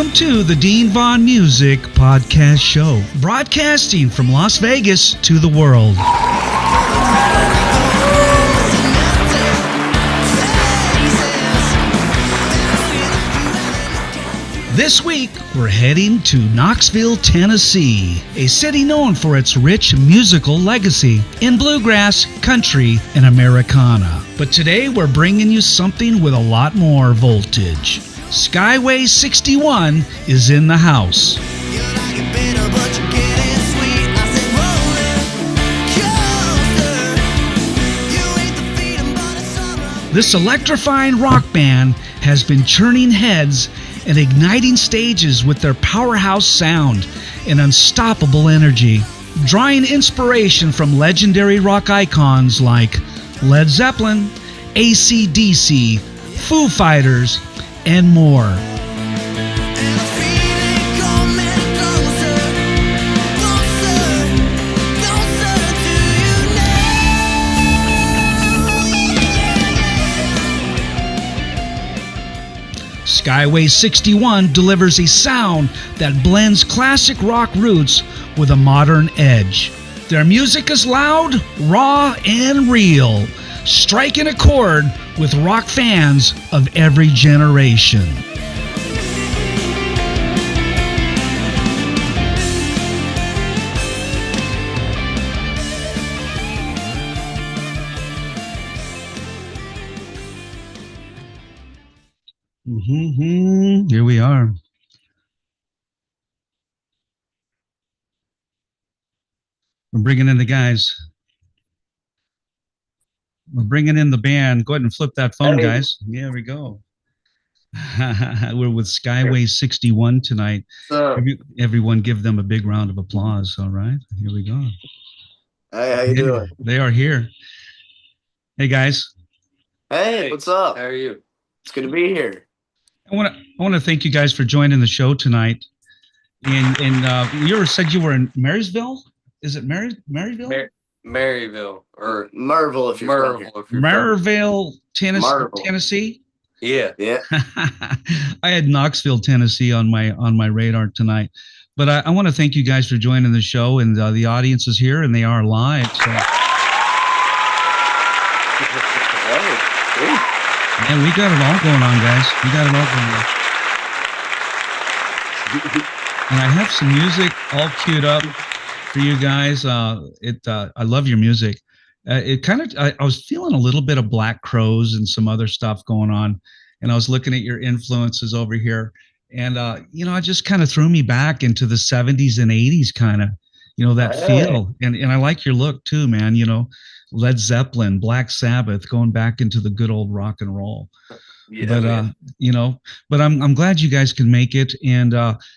Welcome to the Dean Vaughn Music Podcast Show, broadcasting from Las Vegas to the world. This week, we're heading to Knoxville, Tennessee, a city known for its rich musical legacy in bluegrass, country, and Americana. But today, we're bringing you something with a lot more voltage. Skyway 61 is in the house. This electrifying rock band has been churning heads and igniting stages with their powerhouse sound and unstoppable energy, drawing inspiration from legendary rock icons like Led Zeppelin, AC/DC, Foo Fighters, and more. Skyway 61 delivers a sound that blends classic rock roots with a modern edge. Their music is loud, raw, and real, striking a chord with rock fans of every generation. Here we are. We're bringing in the guys. We're bringing in the band. Go ahead and flip that phone, guys. There we go. We're with Skyway 61 tonight. Everyone give them a big round of applause. All right. Here we go. Hey, how you doing? They are here. Hey, guys. Hey, what's up? How are you? It's good to be here. I want to thank you guys for joining the show tonight. And you said you were in Marysville? Is it Maryville? Maryville or Maryville, if you're from here. Maryville, Tennessee. Marvel. Tennessee. Yeah. I had Knoxville, Tennessee on my radar tonight. But I want to thank you guys for joining the show, and the audience is here and they are live. So. And we got it all going on, guys. We got it all going on. And I have some music all queued up for you guys. I love your music. I was feeling a little bit of Black Crowes and some other stuff going on, and I was looking at your influences over here, and it just kind of threw me back into the 70s and 80s kind of, that feel. And I like your look too, man. Led Zeppelin, Black Sabbath, going back into the good old rock and roll. Yeah, but I'm glad you guys can make it. And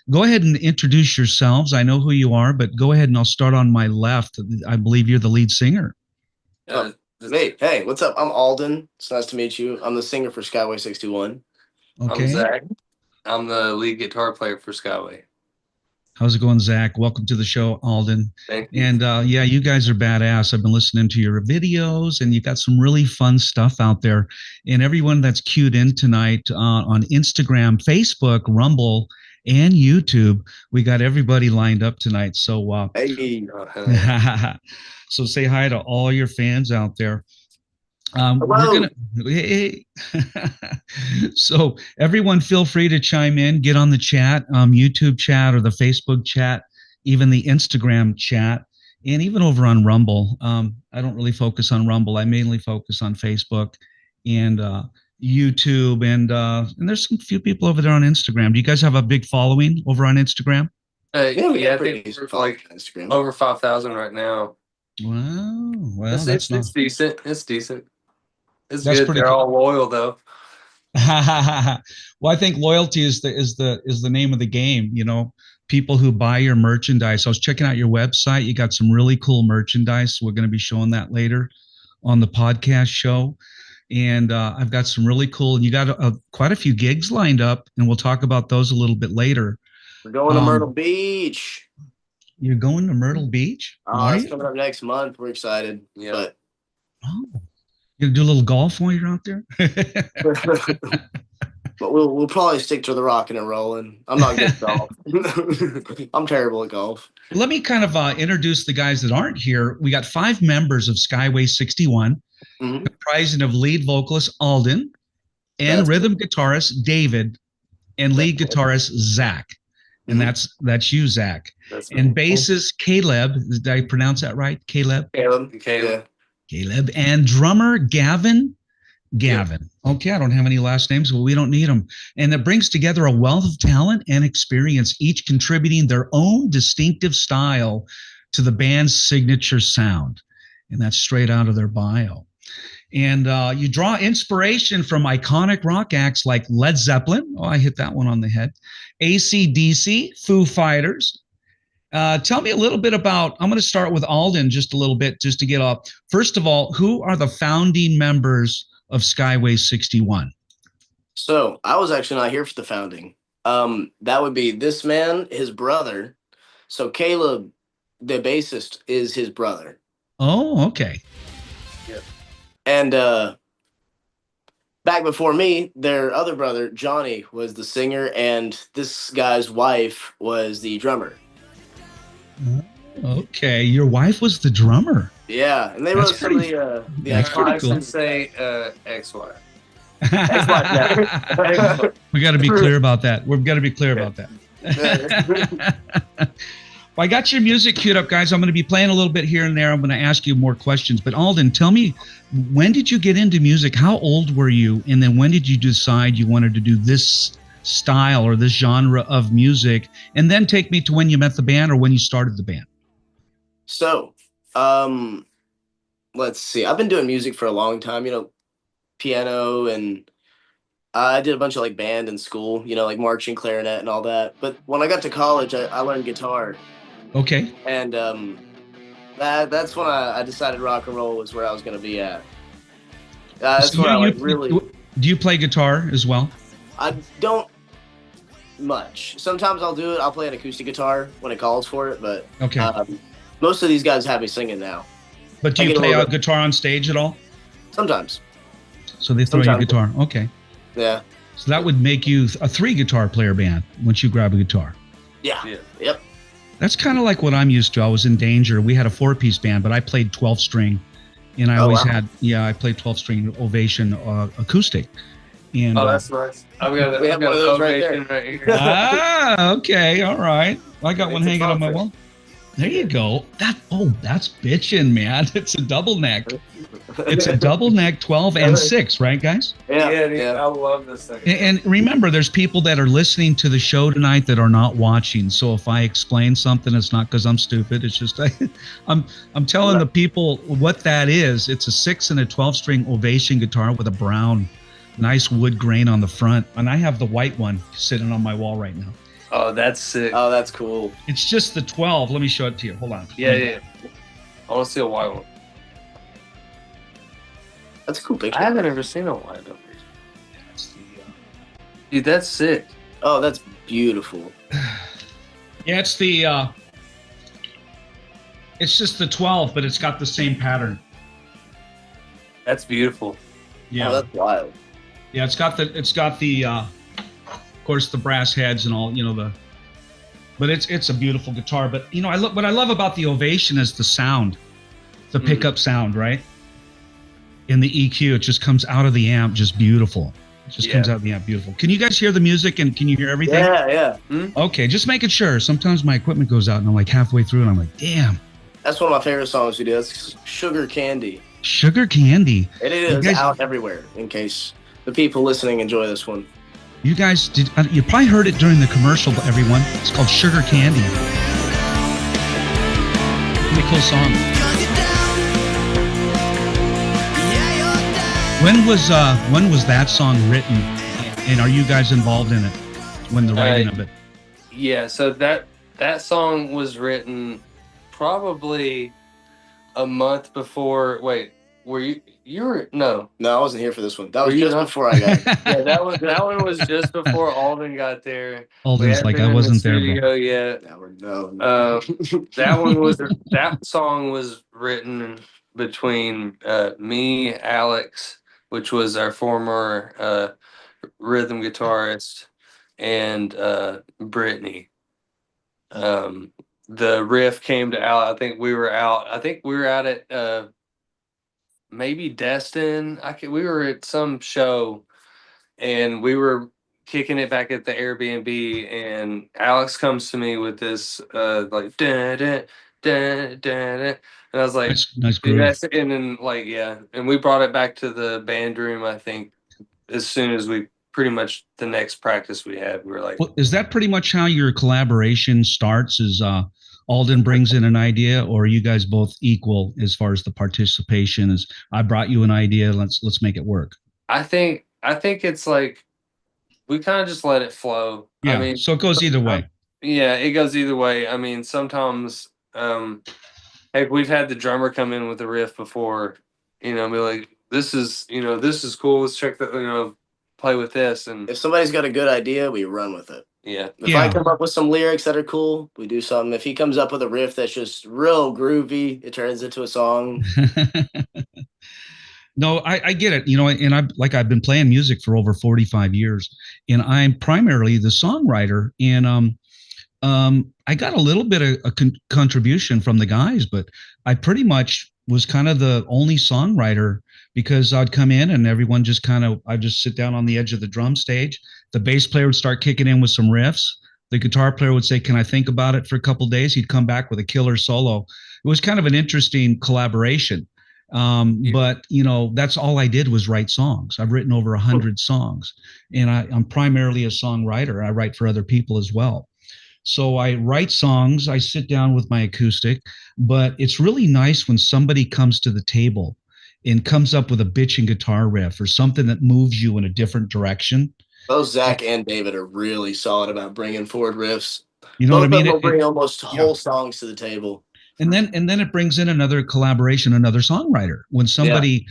go ahead and introduce yourselves. I know who you are, but go ahead and I'll start on my left. I believe you're the lead singer. Hey, what's up? I'm Alden. It's nice to meet you. I'm the singer for Skyway 61. Okay. I'm Zach. I'm the lead guitar player for Skyway. How's it going, Zach? Welcome to the show, Alden. Thank you. And you guys are badass. I've been listening to your videos, and you've got some really fun stuff out there. And everyone that's queued in tonight on Instagram, Facebook, Rumble, and YouTube, we got everybody lined up tonight. So, Hey. so say hi to all your fans out there. So everyone feel free to chime in, get on the chat, YouTube chat or the Facebook chat, even the Instagram chat, and even over on Rumble. I don't really focus on Rumble. I mainly focus on Facebook and YouTube, and there's some few people over there on Instagram. Do you guys have a big following over on Instagram? I think we're like Instagram. Over 5,000 right now. Wow. Well, it's decent. It's decent. It's That's good. pretty They're cool. all loyal though. Well, I think loyalty is the name of the game. People who buy your merchandise. I was checking out your website. You got some really cool merchandise. We're going to be showing that later on the podcast show. And I've got some really cool, and you got quite a few gigs lined up, and we'll talk about those a little bit later. We're going to Myrtle Beach. You're going to Myrtle Beach? It's coming up next month. We're excited. Yeah. But you gonna do a little golf while you're out there? But we'll probably stick to the rocking and rolling. I'm not good at golf. I'm terrible at golf. Let me kind of introduce the guys that aren't here. We got 5 members of Skyway 61, comprising of lead vocalist Alden and rhythm guitarist David and lead guitarist Zach. And that's you, Zach. And bassist Caleb. Did I pronounce that right? Caleb. Caleb. And drummer Gavin. Okay, I don't have any last names, but we don't need them. And that brings together a wealth of talent and experience, each contributing their own distinctive style to the band's signature sound. And that's straight out of their bio. And you draw inspiration from iconic rock acts like Led Zeppelin. Oh, I hit that one on the head. AC/DC, Foo Fighters. Tell me a little bit about, I'm going to start with Alden just a little bit, just to get off. First of all, who are the founding members of Skyway 61? So I was actually not here for the founding. That would be this man, his brother. So Caleb, the bassist, is his brother. Oh, okay. Yeah. And back before me, their other brother, Johnny, was the singer, and this guy's wife was the drummer. Okay, your wife was the drummer. Yeah, and they wrote some of the I should say ex-wife. We got to be clear about that. We've got to be clear about that. Well, I got your music queued up, guys. I'm going to be playing a little bit here and there. I'm going to ask you more questions. But Alden, tell me, when did you get into music? How old were you? And then when did you decide you wanted to do this style or this genre of music? And then take me to when you met the band or when you started the band. So, let's see. I've been doing music for a long time, piano, and I did a bunch of like band in school, like marching, clarinet, and all that. But when I got to college, I learned guitar. Okay. And that's when I decided rock and roll was where I was going to be at. That's So where I do you play guitar as well? I don't much. Sometimes I'll do it. I'll play an acoustic guitar when it calls for it, but Okay. Most of these guys have me singing now. But do you play a guitar on stage at all? Sometimes. So they throw you a guitar. Okay. Yeah. So that would make you a 3-guitar player band once you grab a guitar. Yeah. Yep. That's kind of like what I'm used to. I was in Danger. We had a 4-piece band, but I played 12-string. And I always had, I played 12-string Ovation acoustic. And, that's nice. We have one of those right here. Okay. All right. I got one hanging on my wall. There you go. That's bitchin', man. It's a double neck. It's a double neck 12 and 6, right, guys? Yeah. I love this thing. And remember, there's people that are listening to the show tonight that are not watching. So if I explain something, it's not because I'm stupid. It's just I'm telling the people what that is. It's a 6 and a 12-string Ovation guitar with a brown, nice wood grain on the front. And I have the white one sitting on my wall right now. Oh, that's sick. Oh, that's cool. It's just the 12. Let me show it to you. Hold on. Yeah. I want to see a white one. That's a cool picture. I haven't ever seen a white one. Dude, that's sick. Oh, that's beautiful. Yeah, it's just the 12, but it's got the same pattern. That's beautiful. Yeah. Oh, that's wild. Yeah, it's got the of course the brass heads and all, but it's a beautiful guitar. But what I love about the Ovation is the sound, the pickup sound, right? In the EQ, it just comes out of the amp, just beautiful. It just comes out of the amp, beautiful. Can you guys hear the music and can you hear everything? Yeah. Okay, just making sure. Sometimes my equipment goes out and I'm like halfway through and I'm like, damn. That's one of my favorite songs we do. That's Sugar Candy. Sugar Candy. It is out everywhere. In case the people listening enjoy this one. You guys you probably heard it during the commercial, everyone. It's called Sugar Candy. Pretty cool song. When was that song written? And are you guys involved in it? When the writing of it? Yeah, so that song was written probably a month before. Wait, were you were no? No, I wasn't here for this one. That was just before I got here. Yeah, that one was just before Alden got there. Alden's like, I wasn't there. Yeah. No. That song was written between me, Alex, which was our former rhythm guitarist, and Brittany. The riff came to out. I think we were out at maybe Destin. We were at some show, and we were kicking it back at the Airbnb, and Alex comes to me with this like da da da da, and I was like, nice dude, groove. and then like and we brought it back to the band room. I think as soon as we pretty much the next practice we had, we were like, well, is that pretty much how your collaboration starts? Is Alden brings in an idea, or are you guys both equal as far as the participation? Is I brought you an idea, let's make it work. I think it's like we kind of just let it flow. Yeah, I mean, so it goes either way. Yeah, it goes either way. I mean, sometimes, heck, we've had the drummer come in with a riff before, be like, this is cool. Let's check that, play with this. And if somebody's got a good idea, we run with it. Yeah. If I come up with some lyrics that are cool, we do something. If he comes up with a riff that's just real groovy, it turns into a song. No, I get it. And I've been playing music for over 45 years, and I'm primarily the songwriter. And I got a little bit of a contribution from the guys, but I pretty much was kind of the only songwriter, because I'd come in and everyone just I'd just sit down on the edge of the drum stage. The bass player would start kicking in with some riffs. The guitar player would say, "Can I think about it for a couple of days?" He'd come back with a killer solo. It was kind of an interesting collaboration. But that's all I did was write songs. I've written over 100 songs, and I'm primarily a songwriter. I write for other people as well. So I write songs, I sit down with my acoustic, but it's really nice when somebody comes to the table and comes up with a bitchin' guitar riff or something that moves you in a different direction. Both Zach and David are really solid about bringing forward riffs. You know what I mean? Both of them will bring almost whole songs to the table. And then it brings in another collaboration, another songwriter. When somebody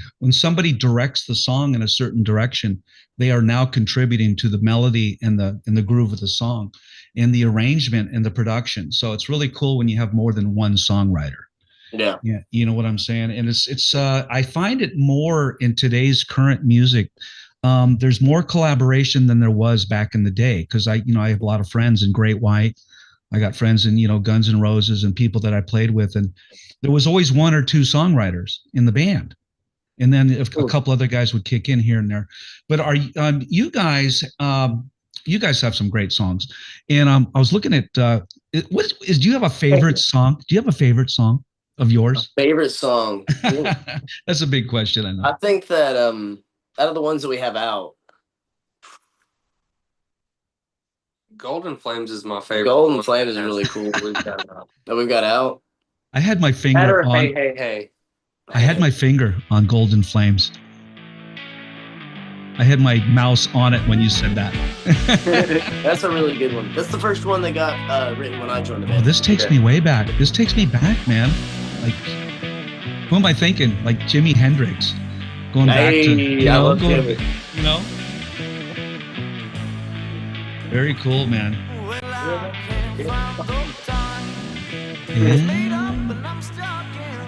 directs the song in a certain direction, they are now contributing to the melody and the groove of the song, and the arrangement and the production. So it's really cool when you have more than one songwriter. Yeah. Yeah, you know what I'm saying? And it's I find it more in today's current music. There's more collaboration than there was back in the day, because I have a lot of friends in Great White. I got friends in, Guns N' Roses and people that I played with, and there was always one or two songwriters in the band, and then a couple other guys would kick in here and there. But are you guys? You guys have some great songs, and I was looking at do you have a favorite song? Do you have a favorite song of yours? Favorite song? That's a big question, I know. I think that out of the ones that we have out, Golden Flames is my favorite. Golden Flames is really cool. That we've got out. I had my finger on. Hey. I had my finger on Golden Flames. I had my mouse on it when you said that. That's a really good one. That's the first one that got written when I joined the band. Oh, this takes me way back. This takes me back, man. Like, who am I thinking? Like Jimi Hendrix. Going back to, I love Jimmy. Very cool, man.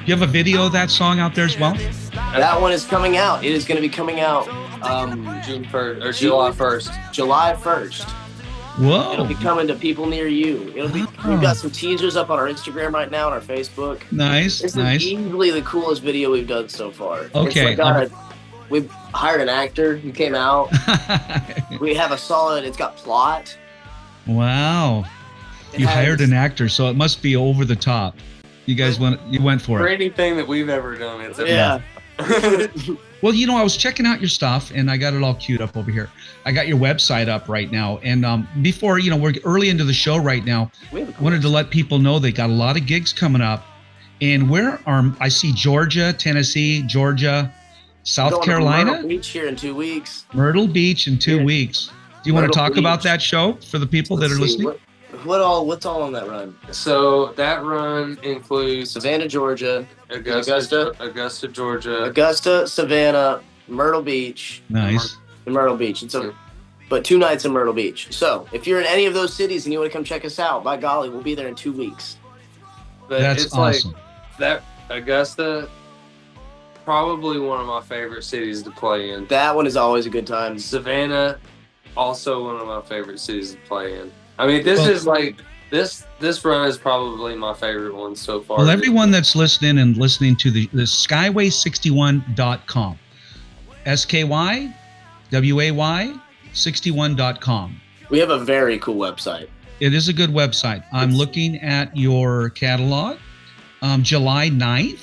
You have a video of that song out there as well? That one is coming out. It is going to be coming out June 1st or July 1st. July 1st. Whoa. It'll be coming to people near you. We've got some teasers up on our Instagram right now and our Facebook. Nice. This is easily the coolest video we've done so far. Okay. We've hired an actor who came out. We have it's got plot. Wow. You hired an actor, so it must be over the top. You guys went for it. For anything that we've ever done, it's Well, I was checking out your stuff, and I got it all queued up over here. I got your website up right now, and before we're early into the show right now. Wanted to let people know they got a lot of gigs coming up, and I see Georgia, Tennessee, Georgia, South Carolina. Myrtle Beach here in 2 weeks. Myrtle Beach in 2 weeks. Do you want to talk about that show for the people that are listening? What's all on that run? So that run includes Savannah, Georgia, Augusta, Georgia, Augusta, Savannah, Myrtle Beach. Nice. And Myrtle Beach. But 2 nights in Myrtle Beach. So if you're in any of those cities and you want to come check us out, by golly, we'll be there in 2 weeks. But that's awesome. Like that Augusta, probably one of my favorite cities to play in. That one is always a good time. Savannah also one of my favorite cities to play in. I mean, this is like this run is probably my favorite one so far. Well, everyone that's listening to the skyway61.com, SKYWAY 61.com. We have a very cool website. It is a good website. I'm looking at your catalog. July 9th,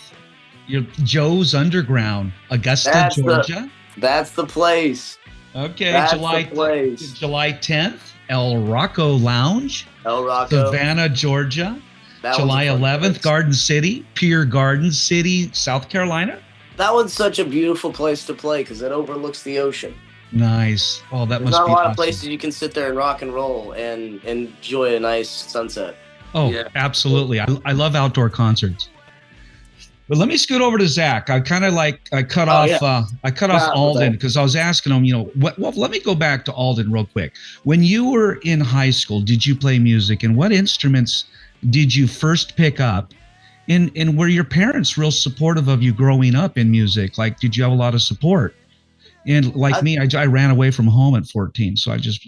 your Joe's Underground, Augusta, Georgia. That's the place. Okay, That's July the place. July 10th, El Rocco Lounge, El Rocco, Savannah, Georgia. that July one's a fun 11th, place. Garden City, Pier Garden City, South Carolina. That one's such a beautiful place to play because it overlooks the ocean. Nice. Oh, that There's must not be a lot awesome. of places you can sit there and rock and roll and enjoy a nice sunset. Oh, Yeah. absolutely. I love outdoor concerts. But let me scoot over to Zach. I cut off Wow, Alden because I was asking him, well, let me go back to Alden real quick. When you were in high school, did you play music, and what instruments did you first pick up? And were your parents real supportive of you growing up in music? Like, did you have a lot of support? And like me, I ran away from home at 14, so I just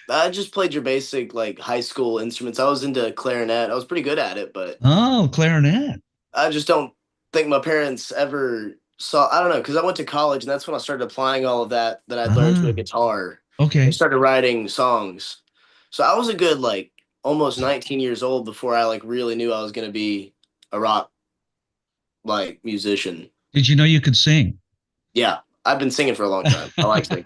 I just played your basic like high school instruments. I was into clarinet. I was pretty good at it, but Oh, clarinet. I just don't think my parents ever saw. I don't know, because I went to college and that's when I started applying all of that I'd learned to a guitar. Okay. I started writing songs. So I was a good like almost 19 years old before I like really knew I was going to be a rock like musician. Did you know you could sing? Yeah, I've been singing for a long time. I like singing.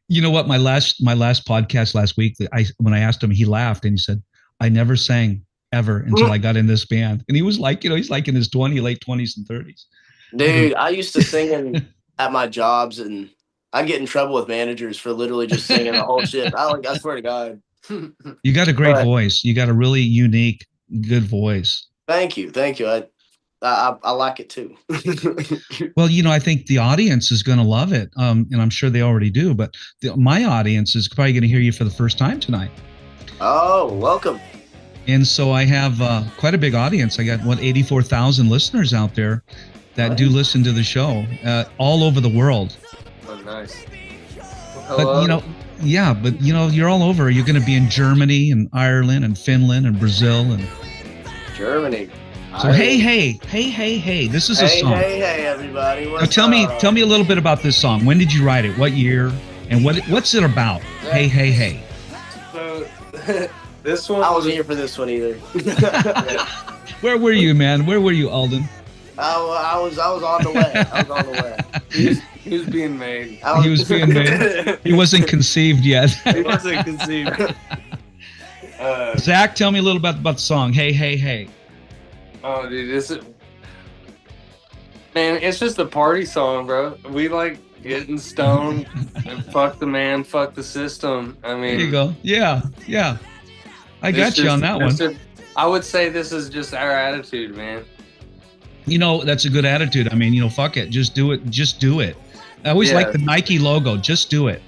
You know what? My last podcast last week, when I asked him, he laughed and he said, "I never sang ever until I got in this band." And he was like, he's like in his late 20s and 30s. Dude, I used to sing at my jobs, and I get in trouble with managers for literally just singing the whole shit. I swear to God. You got a great voice. You got a really unique, good voice. Thank you. I like it too. Well, I think the audience is going to love it, and I'm sure they already do. But my audience is probably going to hear you for the first time tonight. Oh, welcome. And so I have quite a big audience. I got 84,000 listeners out there that do listen to the show all over the world. Oh, nice. But you're all over. You're going to be in Germany and Ireland and Finland and Brazil and Germany. so hey, this is a song. Hey, everybody. Now tell me a little bit about this song. When did you write it? What year? And what's it about? Hey. So this one, I wasn't here for this one either. Where were you, man? Where were you, Alden? I was on the way. he was being made. He was being made. He wasn't conceived yet. He wasn't conceived. Zach, tell me a little bit about the song. Hey. Oh, dude, it's just a party song, bro. We like getting stoned and fuck the man, fuck the system. I mean, There you go. Yeah. I got you on that one. I would say this is just our attitude, man. That's a good attitude. I mean, fuck it. Just do it. I always like the Nike logo. Just do it.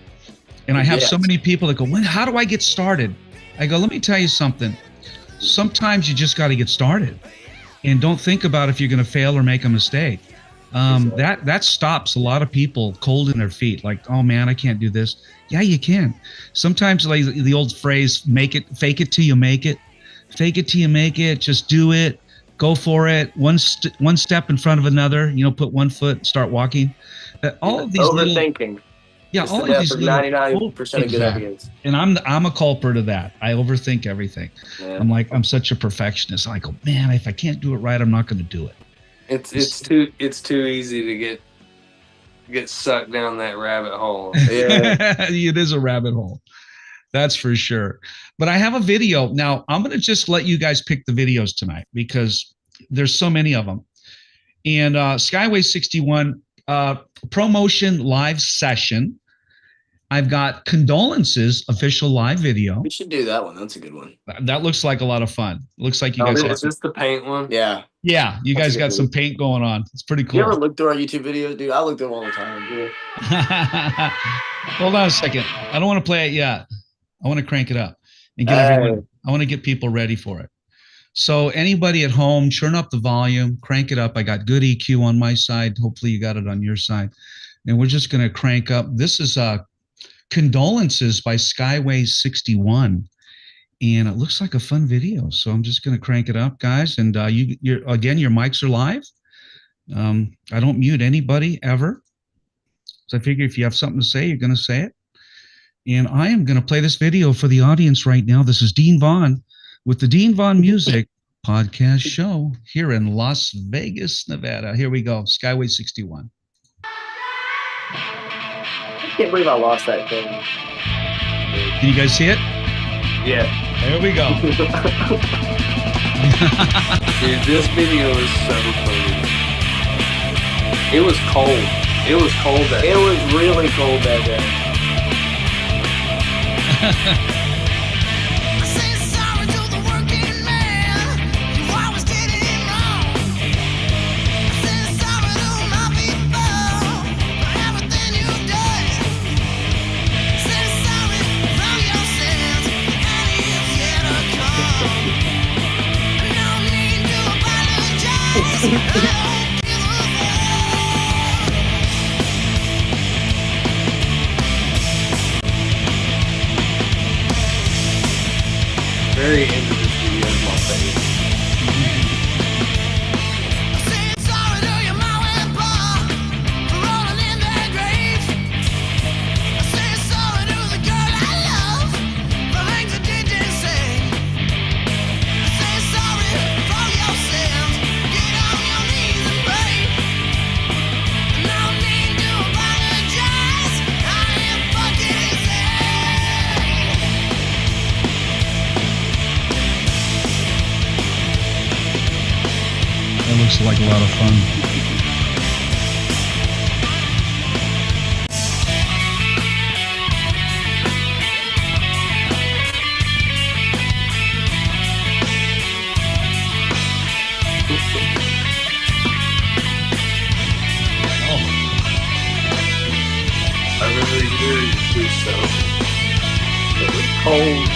And I have so many people that go, how do I get started? I go, let me tell you something. Sometimes you just got to get started. And don't think about if you're going to fail or make a mistake. That stops a lot of people cold in their feet. Like, oh man, I can't do this. Yeah, you can. Sometimes, like the old phrase, fake it till you make it. Fake it till you make it. Just do it. Go for it. One step in front of another. Put one foot, start walking. All of these overthinking. All of these 99% of good ideas. And I'm a culprit of that. I overthink everything. Yeah. I'm such a perfectionist. I go, man, if I can't do it right, I'm not going to do it. It's too easy to get sucked down that rabbit hole. Yeah. It is a rabbit hole. That's for sure. But I have a video. Now, I'm going to just let you guys pick the videos tonight because there's so many of them. And Skyway 61 promotion live session. I've got Condolences official live video. We should do that one. That's a good one. That looks like a lot of fun. Looks like you guys Is this the paint one? Yeah. Yeah, you guys got some paint going on. It's pretty cool. You ever look through our YouTube videos, dude? I look through them all the time, dude. Hold on a second. I don't want to play it yet. I want to crank it up and get everyone. I want to get people ready for it. So anybody at home, turn up the volume, crank it up. I got good EQ on my side. Hopefully you got it on your side. and we're just going to crank up. This is Condolences by Skyway 61. And it looks like a fun video. So I'm just going to crank it up, guys. And your mics are live. I don't mute anybody ever. So I figure if you have something to say, you're going to say it. And I am going to play this video for the audience right now. This is Dean Vaughn with the Dean Vaughn Music Podcast Show here in Las Vegas, Nevada. Here we go. Skyway 61. I can't believe I lost that thing. Can you guys see it? Yeah. There we go. Dude, this video is so funny. It was cold. It was cold that day. It was really cold that day. Very into this video is my favorite. That looks like a lot of fun. I remember hearing this stuff. It was cold.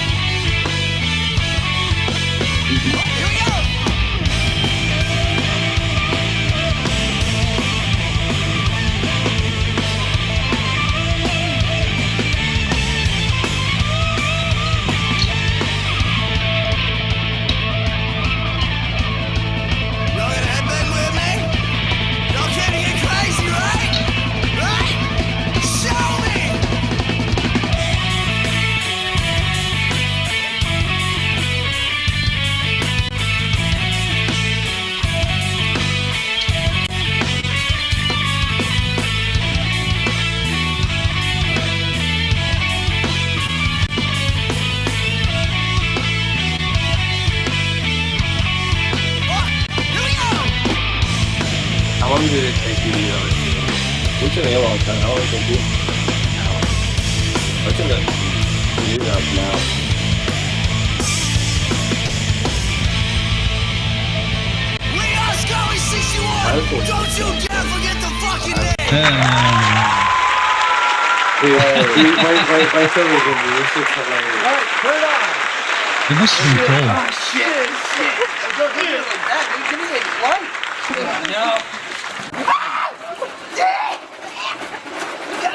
How long did it take you to get on it? It took me a long time. How long did it take you? I took a year now. We are Skyway 61! Don't you dare forget the fucking name! Wait till we get to this. It's hilarious. Alright, turn it on! It must have been cold. Oh, shit! Don't do it like that, dude. Give me like light! No.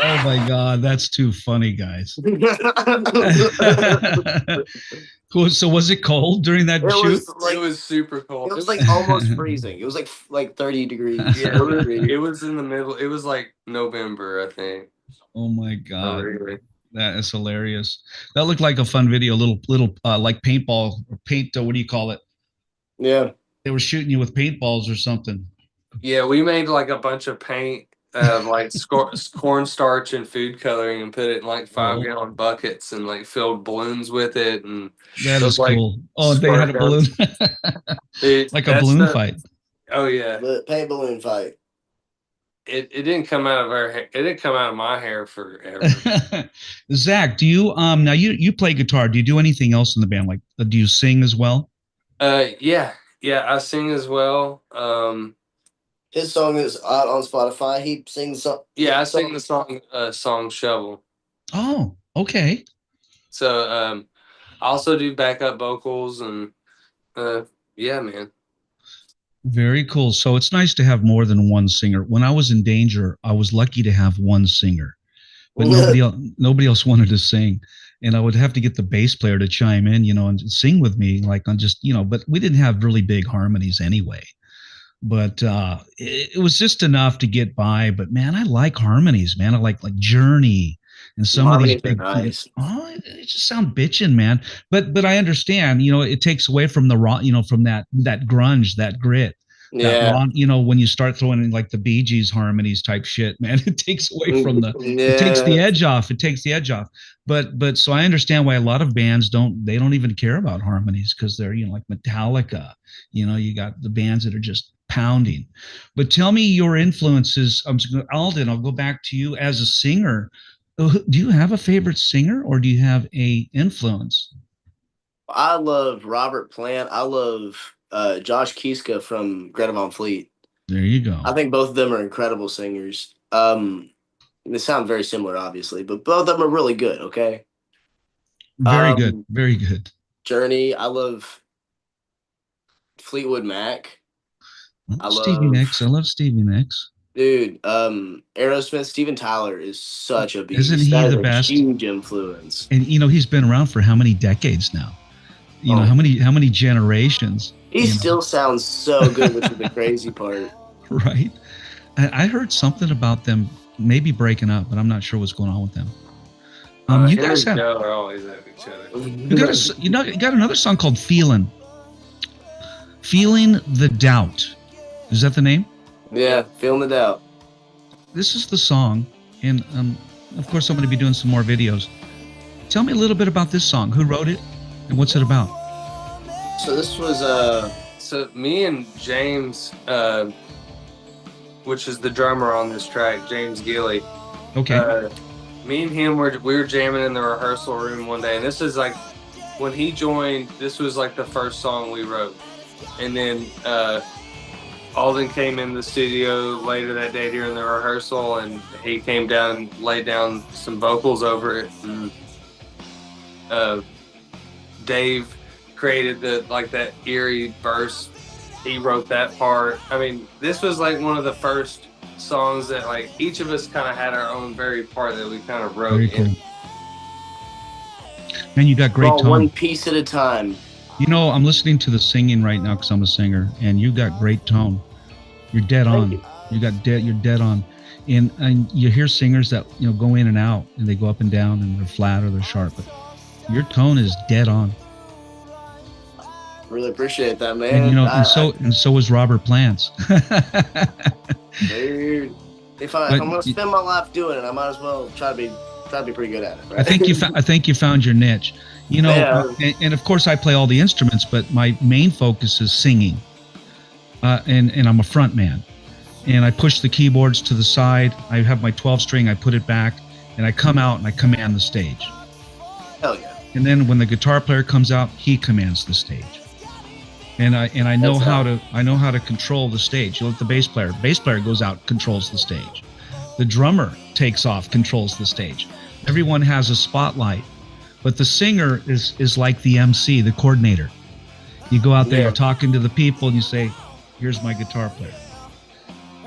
Oh my God, that's too funny, guys. Cool. So was it cold during that shoot? It was super cold. It was like almost freezing. It was like 30 degrees. Yeah, it was in the middle. It was like November, I think. Oh my God. Oh, really? That is hilarious. That looked like a fun video, little like paintball or paint, what do you call it? Yeah. They were shooting you with paintballs or something. Yeah, we made like a bunch of paint, like cornstarch and food coloring, and put it in like 5-gallon buckets and like filled balloons with it. And that is like cool. Oh, they had a balloon, like a balloon fight. Oh yeah, The paint balloon fight. It didn't come out of our hair. It didn't come out of my hair forever. Zach, do you now you play guitar? Do you do anything else in the band? Like, do you sing as well? Yeah, I sing as well. His song is out on Spotify. He sings some. Yeah, I sing the song Shovel. Oh, okay. So I also do backup vocals and yeah, man. Very cool. So it's nice to have more than one singer. When I was in Danger, I was lucky to have one singer, but nobody else wanted to sing, and I would have to get the bass player to chime in, and sing with me, like on just, But we didn't have really big harmonies anyway. But it was just enough to get by. But man, I like harmonies, man. I like Journey and some of these Harmonies are big. nice. Oh, it just sound bitching, man. But I understand. It takes away from the raw. From that grunge, that grit, that Yeah. raw. When you start throwing in like the Bee Gees harmonies type shit, man, it takes away from the. It takes the Yeah. edge off. It takes the edge off. But so I understand why a lot of bands don't. They don't even care about harmonies because they're like Metallica. You got the bands that are just pounding. But tell me your influences. Alden, I'll go back to you as a singer. Do you have a favorite singer, or do you have a influence? I love Robert Plant. I love Josh Kiska from Greta Van Fleet. There you go. I think both of them are incredible singers. They sound very similar, obviously, but both of them are really good. Okay. Very good. Very good. Journey. I love Fleetwood Mac. I love Stevie Nicks. I love Stevie Nicks. Dude, Aerosmith, Steven Tyler is such a beast. Isn't he the best? Huge influence. And he's been around for how many decades now? How many generations? He still sounds so good, which is the crazy part. Right. I heard something about them maybe breaking up, but I'm not sure what's going on with them. You guys have. Joe are always at each other. You got another song called "Feeling." Feeling the Doubt. Is that the name? Yeah, Feeling the Doubt. This is the song, and of course I'm going to be doing some more videos. Tell me a little bit about this song. Who wrote it, and what's it about? So this was So me and James, which is the drummer on this track, James Gilly. Okay. Me and him we were jamming in the rehearsal room one day, and this is like when he joined. This was like the first song we wrote, and then Alden came in the studio later that day during the rehearsal, and he came down and laid down some vocals over it. And Dave created that eerie verse. He wrote that part. I mean, this was like one of the first songs that like each of us kind of had our own very part that we kind of wrote. Very cool. Man, you got great tone. One piece at a time. I'm listening to the singing right now because I'm a singer, and you got great tone. You're dead on. You're dead on. And you hear singers that go in and out, and they go up and down, and they're flat or they're sharp. But your tone is dead on. Really appreciate that, man. And so is Robert Plant's. Dude, if I'm gonna spend my life doing it, I might as well try to be pretty good at it. Right? I think you found your niche. And of course I play all the instruments, but my main focus is singing. And I'm a front man. And I push the keyboards to the side. I have my 12 string, I put it back, and I come out and I command the stage. Hell yeah. And then when the guitar player comes out, he commands the stage. And I know how to control the stage. You let the bass player goes out, controls the stage. The drummer takes off, controls the stage. Everyone has a spotlight, but the singer is like the MC, the coordinator. You go out there, you're talking to the people, and you say, "Here's my guitar player."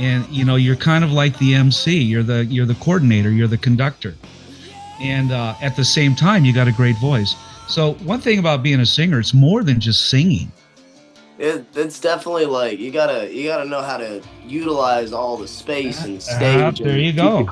And you're kind of like the MC. You're the coordinator. You're the conductor. And at the same time, you got a great voice. So one thing about being a singer, it's more than just singing. It's definitely like you gotta know how to utilize all the space and stage. There you go.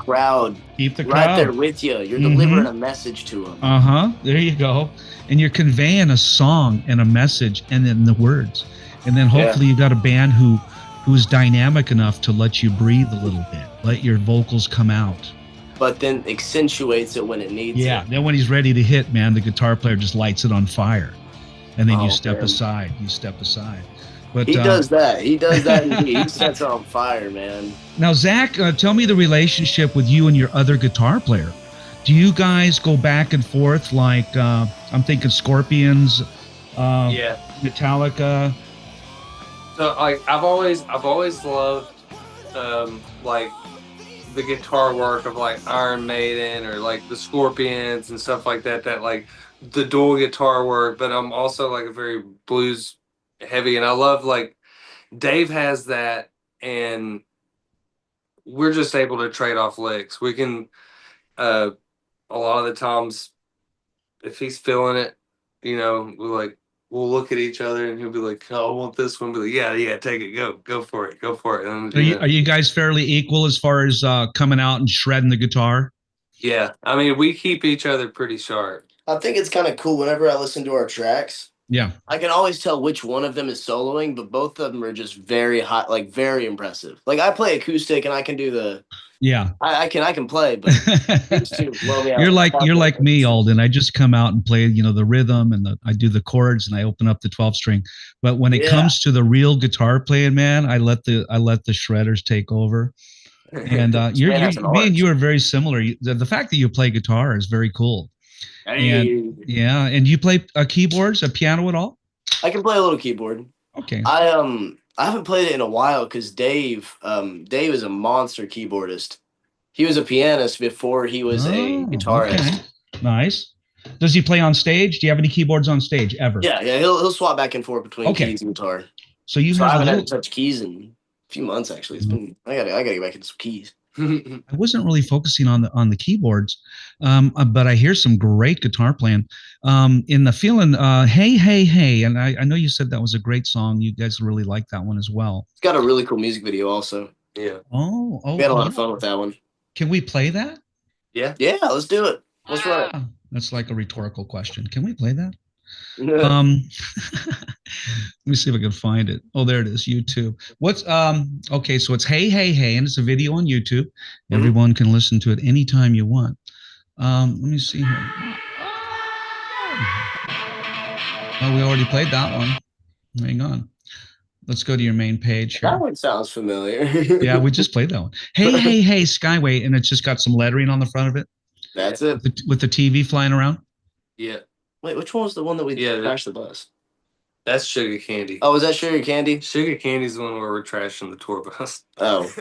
Keep the crowd right there with you. You're delivering a message to them. There you go. And you're conveying a song and a message, and then the words. And then hopefully you got a band who's dynamic enough to let you breathe a little bit, let your vocals come out. But then accentuates it when it needs. Yeah. Then when he's ready to hit, man, the guitar player just lights it on fire. And then you step aside. But he does that. He does that. He sets it on fire, man. Now, Zach, tell me the relationship with you and your other guitar player. Do you guys go back and forth like I'm thinking Scorpions, Metallica? So I've always loved like the guitar work of like Iron Maiden or like the Scorpions and stuff like that. That like the dual guitar work, but I'm also like a very blues heavy, and I love like Dave has that, and we're just able to trade off licks. We can, a lot of the times, if he's feeling it, you know, we'll look at each other and he'll be like, "Oh, I want this one." Be like, "Yeah, take it, go for it." And, Are you guys fairly equal as far as coming out and shredding the guitar? Yeah, I mean, we keep each other pretty sharp. I think it's kind of cool whenever I listen to our tracks. Yeah, I can always tell which one of them is soloing, but both of them are just very hot, like very impressive. Like I play acoustic and I can do the I can play, but you're like me, Alden. I just come out and play, the rhythm and I do the chords and I open up the 12 string. But when it comes to the real guitar playing, man, I let the shredders take over. And me and you are very similar. The fact that you play guitar is very cool. Hey. And you play keyboards, a piano at all? I can play a little keyboard. Okay. I haven't played it in a while because Dave is a monster keyboardist. He was a pianist before he was a guitarist. Okay. Nice. Does he play on stage? Do you have any keyboards on stage ever? Yeah. He'll swap back and forth between keys and guitar. So I haven't had to touch keys in a few months actually. It's been I gotta get back into some keys. I wasn't really focusing on the keyboards, but I hear some great guitar playing. In the feeling, hey, and I know you said that was a great song. You guys really like that one as well. It's got a really cool music video also. Yeah. Oh, we had a lot of fun with that one. Can we play that? Yeah, let's do it. Let's run it. That's like a rhetorical question. Can we play that? Let me see if I can find it. Oh, there it is. YouTube. What's okay, so it's hey, and it's a video on YouTube. Everyone can listen to it anytime you want. Let me see here. Oh, we already played that one. Hang on. Let's go to your main page here. That one sounds familiar. Yeah, we just played that one. Hey, Skyway, and it's just got some lettering on the front of it. That's it. With the TV flying around. Yeah. Wait, which one was the one that we crashed the bus? That's Sugar Candy. Oh, is that Sugar Candy? Sugar Candy's the one where we're trashing the tour bus. Oh.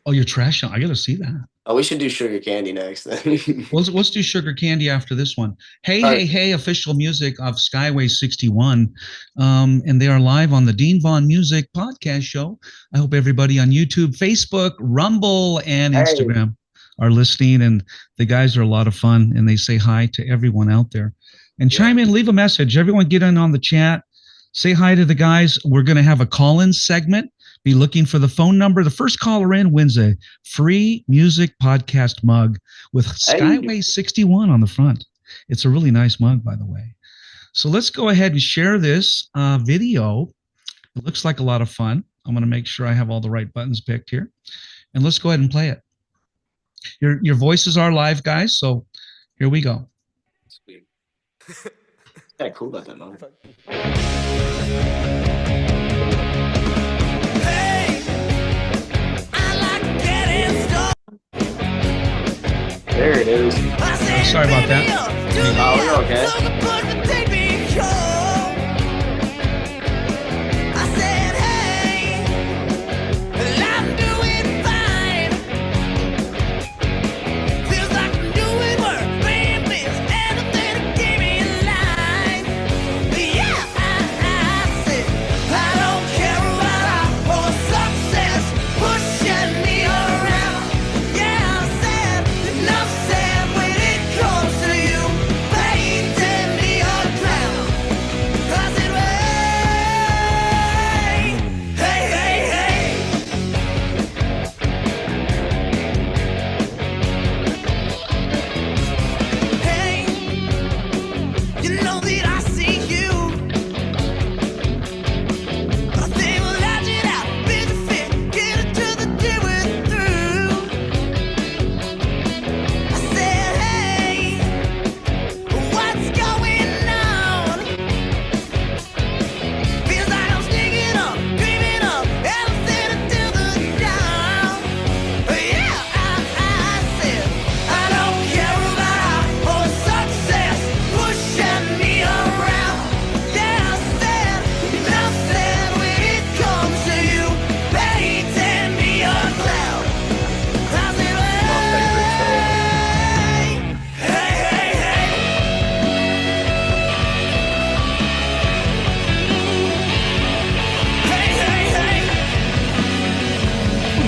Oh, you're trashing. I got to see that. Oh, we should do Sugar Candy next then. Let's do Sugar Candy after this one. Hey, official music of Skyway 61. And they are live on the Dean Vaughn Music Podcast Show. I hope everybody on YouTube, Facebook, Rumble, and Instagram are listening. And the guys are a lot of fun. And they say hi to everyone out there. And chime in, leave a message. Everyone get in on the chat. Say hi to the guys. We're going to have a call-in segment. Be looking for the phone number. The first caller in wins a free music podcast mug with Skyway 61 on the front. It's a really nice mug, by the way. So let's go ahead and share this video. It looks like a lot of fun. I'm going to make sure I have all the right buttons picked here. And let's go ahead and play it. Your voices are live, guys. So here we go. Sweet. Yeah, cool about that mug. There it is. Sorry about that. Oh, you're okay.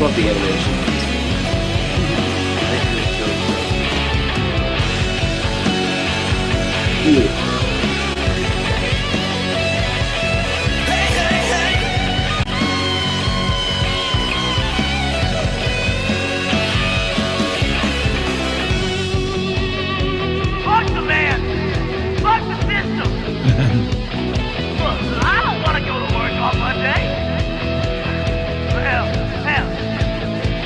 love the animation. Yeah. Fuck the man! Fuck the system! Look, I don't want to go to work on Monday. Hell,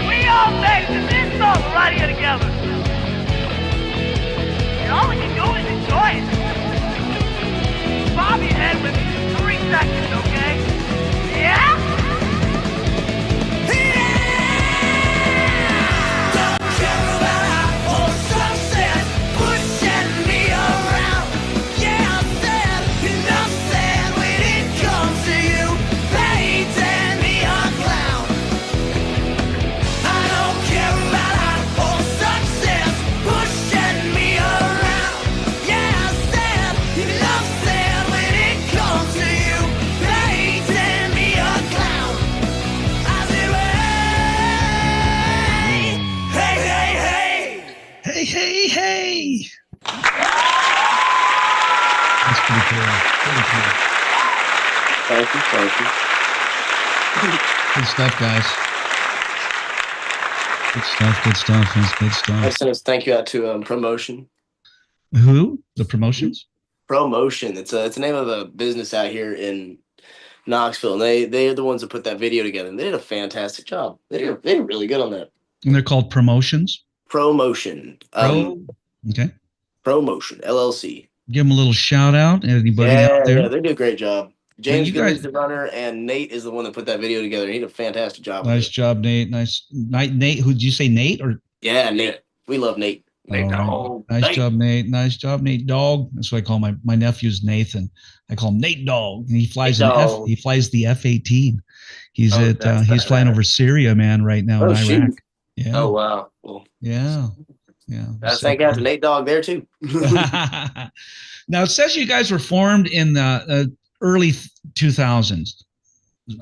we all made this song right here together. And all we can do is enjoy it. Bob your head with 3 seconds, okay? Yeah? Don't care about our success, pushing me around. Yeah, I said, enough said when it comes to you, painting me a clown. I don't care about our success, pushing me around. Yeah, I said, enough said when it comes to you, painting me a clown. I said, hey, hey, hey, hey. Hey, hey, hey! That's pretty cool. Pretty cool. Thank you. Good stuff, guys. Good stuff. That's good I stuff. sent a thank you out to Promotion. Who? The promotions? Promotion. It's the name of a business out here in Knoxville, and they're the ones that put that video together. And they did a fantastic job. They did really good on that. And they're called promotions. Promotion. Okay. Promotion LLC. Give them a little shout out. Anybody out there? Yeah, they do a great job. James you Goodman's guys- the runner, and Nate is the one that put that video together. He did a fantastic job. Nice with it. job, Nate. Nice. Nate, who did you say, Nate? Or Yeah, Nate. We love Nate. Nate, All no. Nice Nate. job, Nate. Nice job, Nate Dog. That's what I call my nephew's Nathan. I call him Nate Dog, and he flies Nate an F. Dog. He flies the F-18. He's Oh, at that's he's flying badass. over Syria, man, right now in Oh, shoot. Iraq. Yeah. Oh wow. Well, Yeah. that's thank out to Nate Dog there too. Now it says you guys were formed in the early 2000s.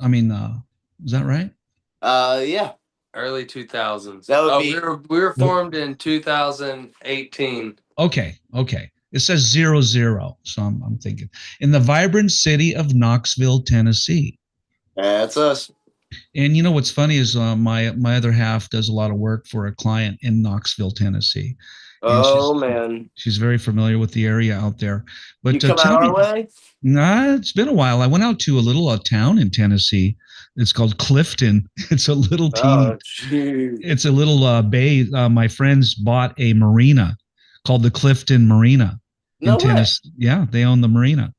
I mean, is that right? Yeah. Early 2000s. That would be- we were formed in 2018. Okay. It says 00, so I'm thinking in the vibrant city of Knoxville, Tennessee. That's us. And you know what's funny is my other half does a lot of work for a client in Knoxville, Tennessee. And Oh man. she's very familiar with the area out there. But You come tell out me, our way? nah, it's been a while. I went out to a little town in Tennessee. It's called Clifton. It's a little teeny. Oh, shoot. It's a little bay. My friends bought a marina called the Clifton Marina No in way. Tennessee. Yeah, they own the marina.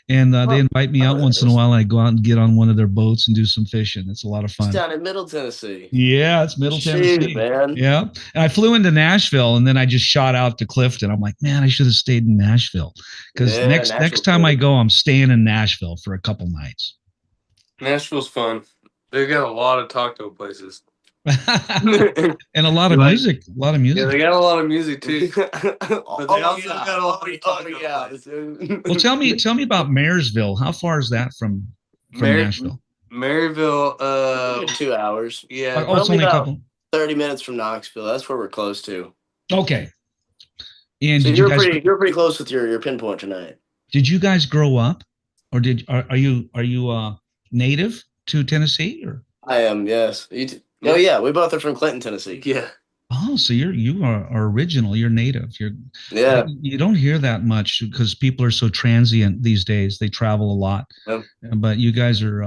And they invite me out once in a while. And I go out and get on one of their boats and do some fishing. It's a lot of It's fun. down in Middle Tennessee. Yeah, it's Middle Shoot, Tennessee. man. Yeah. And I flew into Nashville and then I just shot out to Clifton. I'm like, man, I should have stayed in Nashville. Because Yeah, next Nashville's time I cool. go, I'm staying in Nashville for a couple nights. Nashville's fun. They got a lot of taco places. And a lot of Like- music. A lot of Yeah, music. they got a lot of music too. But they also got a lot of taco yeah. Well, tell me about Marysville. How far is that from Nashville? Maryville, 2 hours. yeah. Oh, it's only a about- couple. 30 minutes from Knoxville. That's where we're close to. Okay. And So did you you're pretty close with your pinpoint tonight. did you guys grow up, or are you native to Tennessee or? I am, yes. Oh yeah, we both are from Clinton, Tennessee. Yeah. Oh, so you are original. You're native. Yeah. You don't hear that much because people are so transient these days. They travel a lot. Yep. But you guys are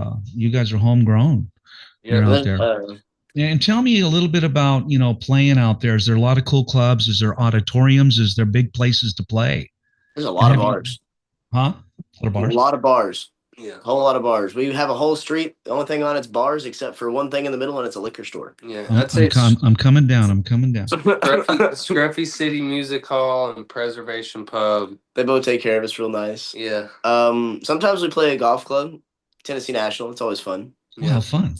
homegrown. You're out there. And tell me a little bit about, playing out there. Is there a lot of cool clubs? Is there auditoriums? Is there big places to play? There's a lot of Have you- bars. Huh? A lot of bars? A lot of bars. Yeah. A whole lot of bars. We have a whole street. The only thing on it's bars, except for one thing in the middle, and it's a liquor store. Yeah. I'm, I'd say I'm coming down. I'm coming down. Scruffy City Music Hall and Preservation Pub. They both take care of us real nice. Yeah. Sometimes we play a golf club, Tennessee National. It's always fun. Wow, fun.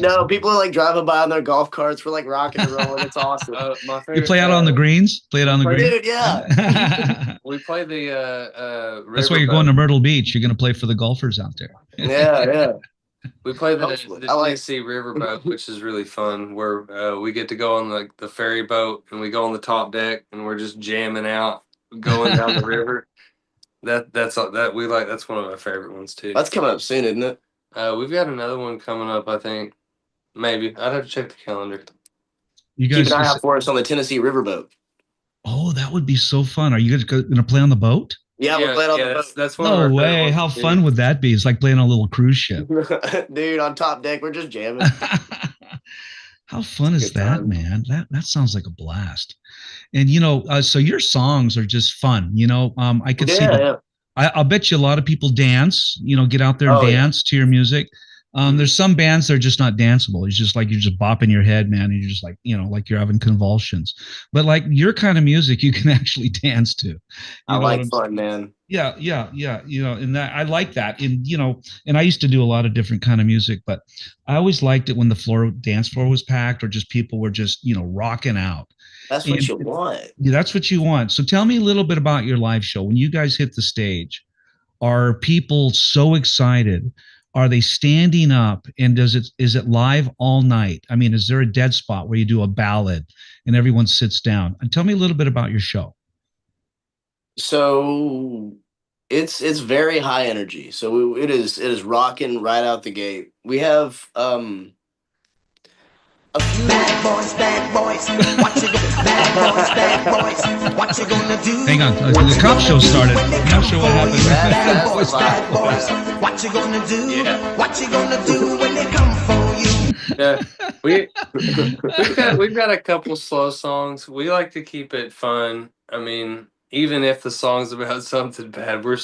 No, people are like driving by on their golf carts. We're like rocking and rolling. It's awesome. My You favorite, play out on the greens? Play it on the greens? Dude, yeah. We play the That's why you're going to Myrtle Beach. You're going to play for the golfers out there. Yeah. We play the Hopefully. I like- Tennessee Riverboat, which is really fun. Where we get to go on like the ferry boat, and we go on the top deck, and we're just jamming out, going down the river. That's we like. That's one of my favorite ones too. That's coming up soon, isn't it? We've got another one coming up. I think maybe I'd have to check the calendar. You Keep guys an eye out for us on the Tennessee Riverboat. Oh, that would be so fun. Are you guys going to play on the boat? Yeah, we're playing on the boat. That's one of No our favorite way. ones How to do. fun would that be? It's like playing on a little cruise ship. Dude, on top deck, we're just jamming. How fun is Good that, time. man? That sounds like a blast. And so your songs are just fun. I could see. Yeah. I'll bet you a lot of people dance. Get out there and Oh, yeah. dance to your music. There's some bands that are just not danceable. It's just like you're just bopping your head, man, and you're just like like you're having convulsions. But like your kind of music, you can actually dance to. I know like what I'm fun, man. Yeah. And that I like that. And I used to do a lot of different kind of music, but I always liked it when the dance floor was packed or just people were just, rocking out. That's what And- you want. Yeah, that's what you want. So tell me a little bit about your live show. When you guys hit the stage, are people so excited? Are they standing up, and is it live all night? I mean, is there a dead spot where you do a ballad and everyone sits down? And tell me a little bit about your show. So it's very high energy. So it is rocking right out the gate. We have a few Bad boys, what you gonna bad boys, what you gonna do? Hang on, the cop show started. I'm not sure what happened. Bad boys, what you gonna do? Yeah. What you gonna do when they come for you? Yeah, we've got a couple slow songs. We like to keep it fun. I mean, even if the song's about something bad, we're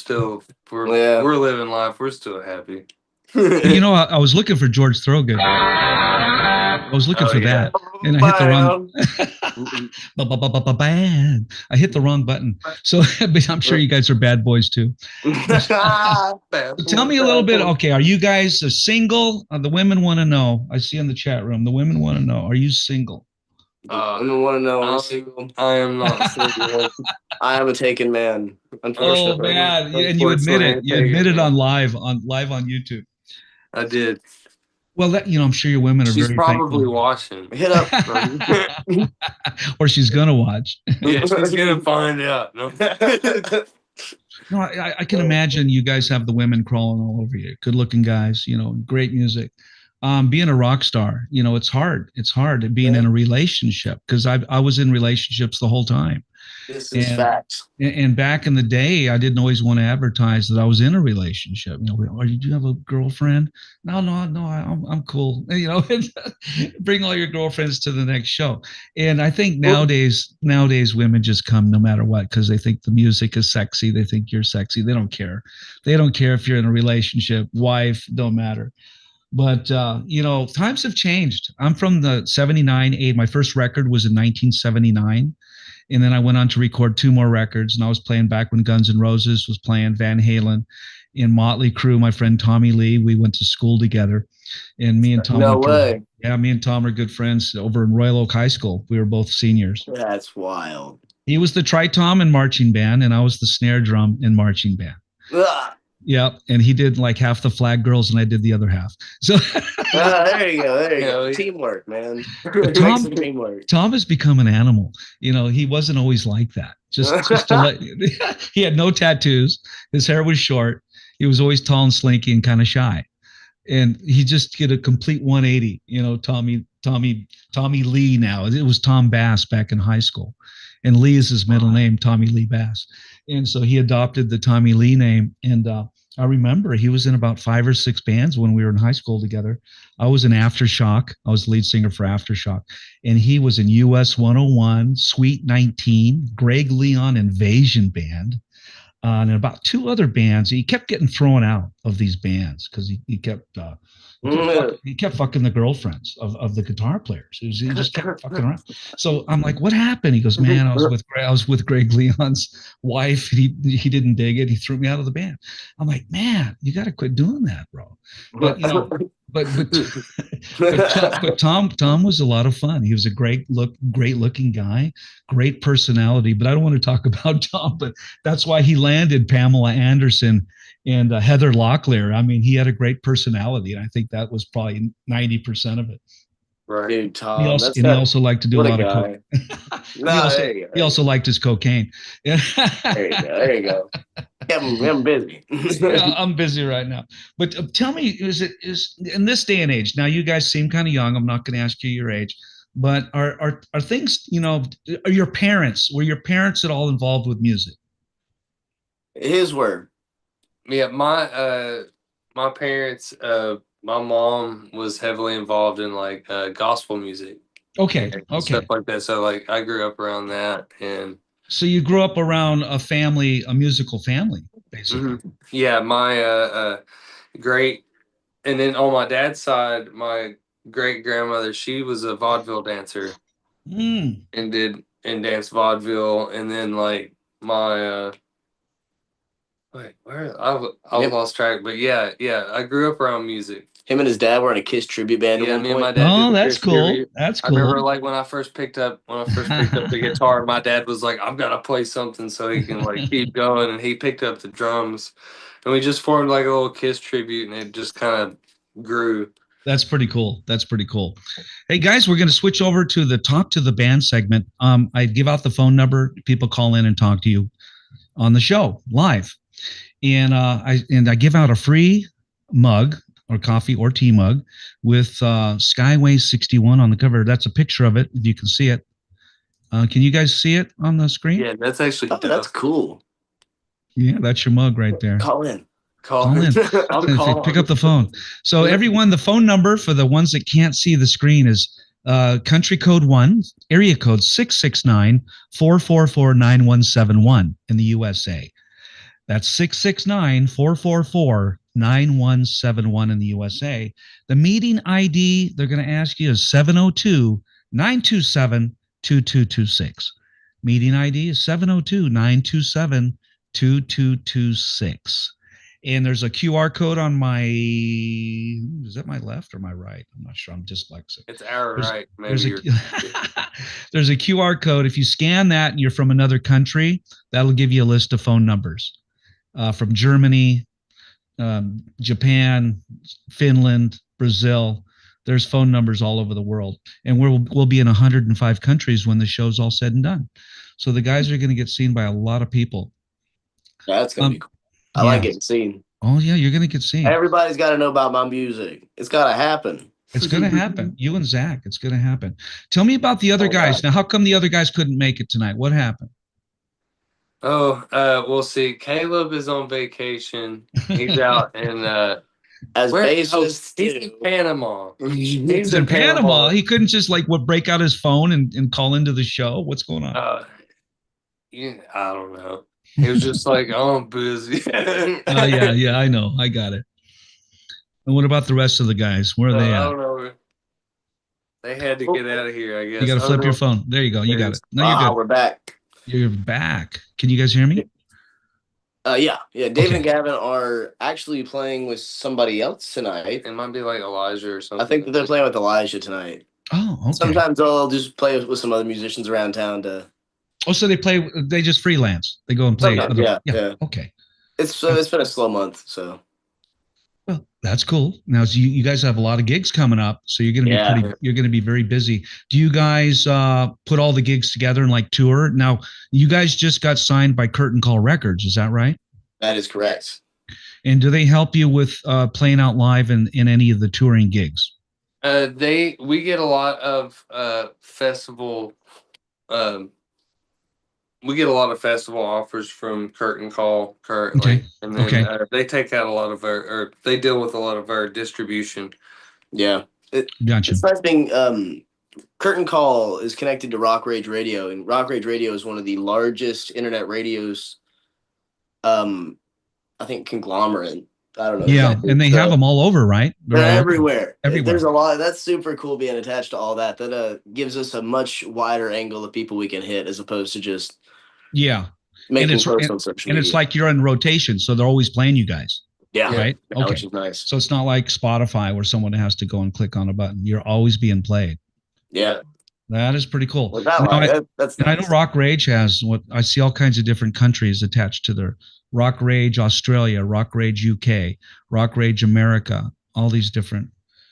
living life. We're still happy. I was looking for George Thorogood. I was looking for that, and I hit the wrong. Bad. I hit the wrong button. So but I'm sure you guys are bad boys too. Tell me a little bit. Okay, are you guys single? The women want to know. I see in the chat room. The women want to know. Are you single? I don't want to know. I'm single. I am not single. I am a taken man. Unfortunately. Oh man, and you admit it. You admit it on live on YouTube. I did. Well, I'm sure your women are She's very probably thankful. watching. Hit up. Or she's gonna watch. Yeah, she's gonna find out. No. No, I can imagine you guys have the women crawling all over you. Good-looking guys, great music. Being a rock star, it's hard. It's hard being in a relationship because I was in relationships the whole time. This is facts. And back in the day, I didn't always want to advertise that I was in a relationship. Do you have a girlfriend? No, I'm cool. Bring all your girlfriends to the next show. And I think nowadays women just come no matter what because they think the music is sexy. They think you're sexy. They don't care. They don't care if you're in a relationship, wife, don't matter. But, times have changed. I'm from the 79 age. My first record was in 1979. And then I went on to record 2 more records. And I was playing back when Guns N' Roses was playing, Van Halen, in Motley Crue. My friend Tommy Lee, we went to school together. And me and Tom. No way. Yeah, me and Tom are good friends over in Royal Oak High School. We were both seniors. That's wild. He was the tri-tom in marching band, and I was the snare drum in marching band. Ugh. Yeah, and he did like half the flag girls, and I did the other half. So There you go. There you go. Yeah, Teamwork, man. Tom- Some teamwork. Tom has become an animal. He wasn't always like that. Just to he had no tattoos. His hair was short. He was always tall and slinky and kind of shy. And he just did a complete 180. Tommy Lee now. It was Tom Bass back in high school. And Lee is his middle name, Tommy Lee Bass. And so he adopted the Tommy Lee name. And I remember he was in about 5 or 6 bands when we were in high school together. I was in Aftershock. I was the lead singer for Aftershock. And he was in US 101, Sweet 19, Greg Leon Invasion Band, and about 2 other bands. He kept getting thrown out of these bands because he kept fucking the girlfriends of the guitar players. He just kept fucking around. So I'm like, what happened? He goes, man, I was with Greg Leon's wife. He didn't dig it. He threw me out of the band. I'm like, man, you got to quit doing that, bro. But but Tom was a lot of fun. He was a great looking guy, great personality. But I don't want to talk about Tom. But that's why he landed Pamela Anderson And Heather Locklear, I mean, he had a great personality, and I think that was probably 90% of it. Right. Dude, Tom, He also liked to do a what a lot of guy. coke. No, there you go. He also liked his cocaine. Yeah. There you go. There you go. I'm busy. Yeah, I'm busy right now. But tell me, is in this day and age? Now, you guys seem kind of young. I'm not going to ask you your age, but are things, you know? Are your parents? Were your parents at all involved with music? His word. Yeah, my parents, my mom was heavily involved in like gospel music. Okay, and okay. stuff like that. So like I grew up around that, and So you grew up around a musical family, basically. yeah, my great, and then on my dad's side, my great grandmother, she was a vaudeville dancer Mm. and danced vaudeville, and then like my wait, where I Yep. lost track, but yeah, I grew up around music. Him and his dad were in a Kiss tribute band at Yeah, one me and my point. dad. Oh, did the that's Kiss cool. tribute. That's I cool. remember like when I first picked up the guitar, my dad was like, "I've got to play something so he can like keep going," and he picked up the drums, and we just formed like a little Kiss tribute, and it just kind of grew. That's pretty cool. That's pretty cool. Hey guys, we're going to switch over to the talk to the band segment. I give out the phone number. People call in and talk to you on the show live, and I give out a free mug or coffee or tea mug with Skyway 61 on the cover. That's a picture of it. If you can see it, can you guys see it on the screen? Yeah, that's actually Oh, that's cool. Yeah, that's your mug right there. Call in. Call in. I'm calling. Pick up the phone. So everyone, the phone number for the ones that can't see the screen is country code 1, area code 669-444-9171 in the USA. That's 669-444-9171 in the USA. The meeting ID they're going to ask you is 702-927-2226. Meeting ID is 702-927-2226. And there's a QR code on my, is that my left or my right? I'm not sure. I'm dyslexic. It's our right. Maybe there's a QR code. If you scan that and you're from another country, that'll give you a list of phone numbers from Germany, Japan, Finland, Brazil. There's phone numbers all over the world. And we'll be in 105 countries when the show's all said and done. So the guys are going to get seen by a lot of people. That's going to be cool. I like getting seen. Oh, yeah, you're going to get seen. Everybody's got to know about my music. It's got to happen. It's going to happen. You and Zach, it's going to happen. Tell me about the other guys. Now, how come the other guys couldn't make it tonight? What happened? Oh, we'll see. Caleb is on vacation. He's out in as bassist. He's in Panama. He's in Panama. He couldn't just like break out his phone and call into the show. What's going on? Yeah, I don't know. He was just like, "Oh, I'm busy." Yeah, I know. I got it. And what about the rest of the guys? Where are they at? I don't know. They had to get out of here, I guess. You got to flip your phone. There you go. You got it. No, you're good. We're back. You're back. Can you guys hear me? Yeah. David and Gavin are actually playing with somebody else tonight. It might be like Elijah or something. I think that they're playing with Elijah tonight. Oh, okay. Sometimes they'll just play with some other musicians around town to. Oh, so they just freelance. They go and play. Yeah. Okay. It's been a slow month, so. Well, that's cool. Now, so you guys have a lot of gigs coming up, so you're going to be very busy. Do you guys put all the gigs together and like tour? Now, you guys just got signed by Curtain Call Records, is that right? That is correct. And do they help you with playing out live in any of the touring gigs? We get a lot of festival. We get a lot of festival offers from Curtain Call currently, okay. And then they take out a lot of or they deal with a lot of our distribution. Yeah, gotcha. It's nice being Curtain Call is connected to Rock Rage Radio, and Rock Rage Radio is one of the largest internet radios. I think conglomerate. I don't know. Yeah, exactly. And they have them all over, right? They're everywhere. Everywhere. There's a lot. That's super cool being attached to all that. That gives us a much wider angle of people we can hit as opposed to just making posts on social media. And it's like you're in rotation, so they're always playing you guys. Yeah. Right? Yeah, okay. Which is nice. So it's not like Spotify where someone has to go and click on a button. You're always being played. Yeah. That is pretty cool. Well, that Now, like, that's and I know nice. Rock Rage has what I see all kinds of different countries attached to their Rock Rage Australia, Rock Rage UK, Rock Rage America, all these different.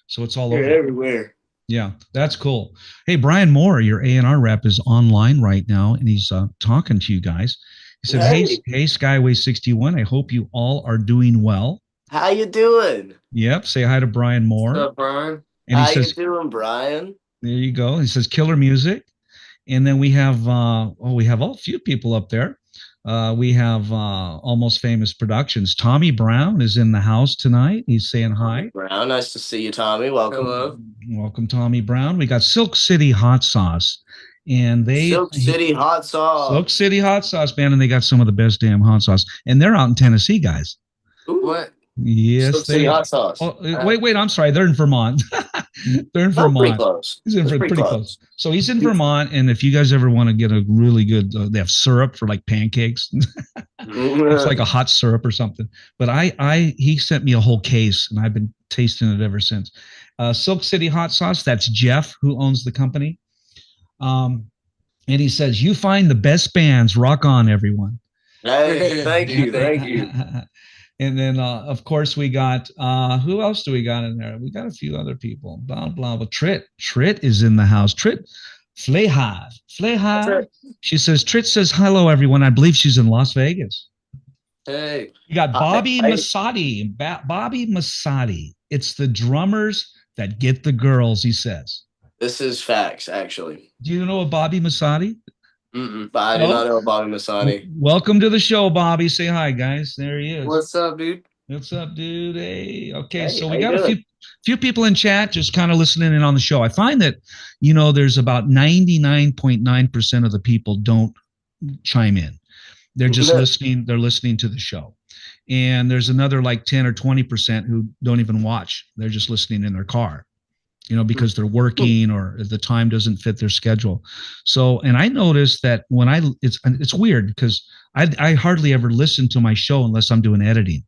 So it's all You're over. everywhere. Yeah, that's cool. Hey, Brian Moore, your A&R rep is online right now, and he's talking to you guys. He said, Hey. hey, Skyway 61, I hope you all are doing well. How you doing? Yep, say hi to Brian Moore. What's up, Brian? And he How says, you doing, Brian? there you go. He says, killer music. And then we have, we have a few people up there. We have Almost Famous Productions. Tommy Brown is in the house tonight. He's saying hi. Brown, nice to see you, Tommy. Welcome. Hello. Welcome, Tommy Brown. We got Silk City Hot Sauce. And Silk City Hot Sauce. Silk City Hot Sauce, man. And they got some of the best damn hot sauce. And they're out in Tennessee, guys. Ooh, What? Yes, Silk City Hot Sauce. Oh, wait. I'm sorry. They're in Vermont. They're in Oh, Vermont. pretty close. He's in That's pretty close. So he's in Vermont, and if you guys ever want to get a really good, they have syrup for like pancakes. It's like a hot syrup or something. But he sent me a whole case, and I've been tasting it ever since. Silk City Hot Sauce. That's Jeff, who owns the company. And he says, "You find the best bands. Rock on, everyone." Hey, thank you. Thank you. And then, of course, we got, who else do we got in there? We got a few other people, blah, blah, blah. Trit is in the house. Trit Flehav. Right. She says, Trit says, hello, everyone. I believe she's in Las Vegas. Hey. You got Bobby Hi. Masadi. Bobby Masadi. It's the drummers that get the girls, he says. This is facts, actually. Do you know a Bobby Masadi? But I do not know Bobby Masani. Welcome to the show, Bobby. Say hi, guys. There he is. What's up, dude? What's up, dude? Hey. Okay, Hey, so how we you got a doing? few people in chat just kind of listening in on the show. I find that, there's about 99.9% of the people don't chime in. They're just listening. They're listening to the show. And there's another like 10 or 20% who don't even watch. They're just listening in their car, because they're working or the time doesn't fit their schedule. So, and I noticed that when it's weird because I hardly ever listen to my show unless I'm doing editing.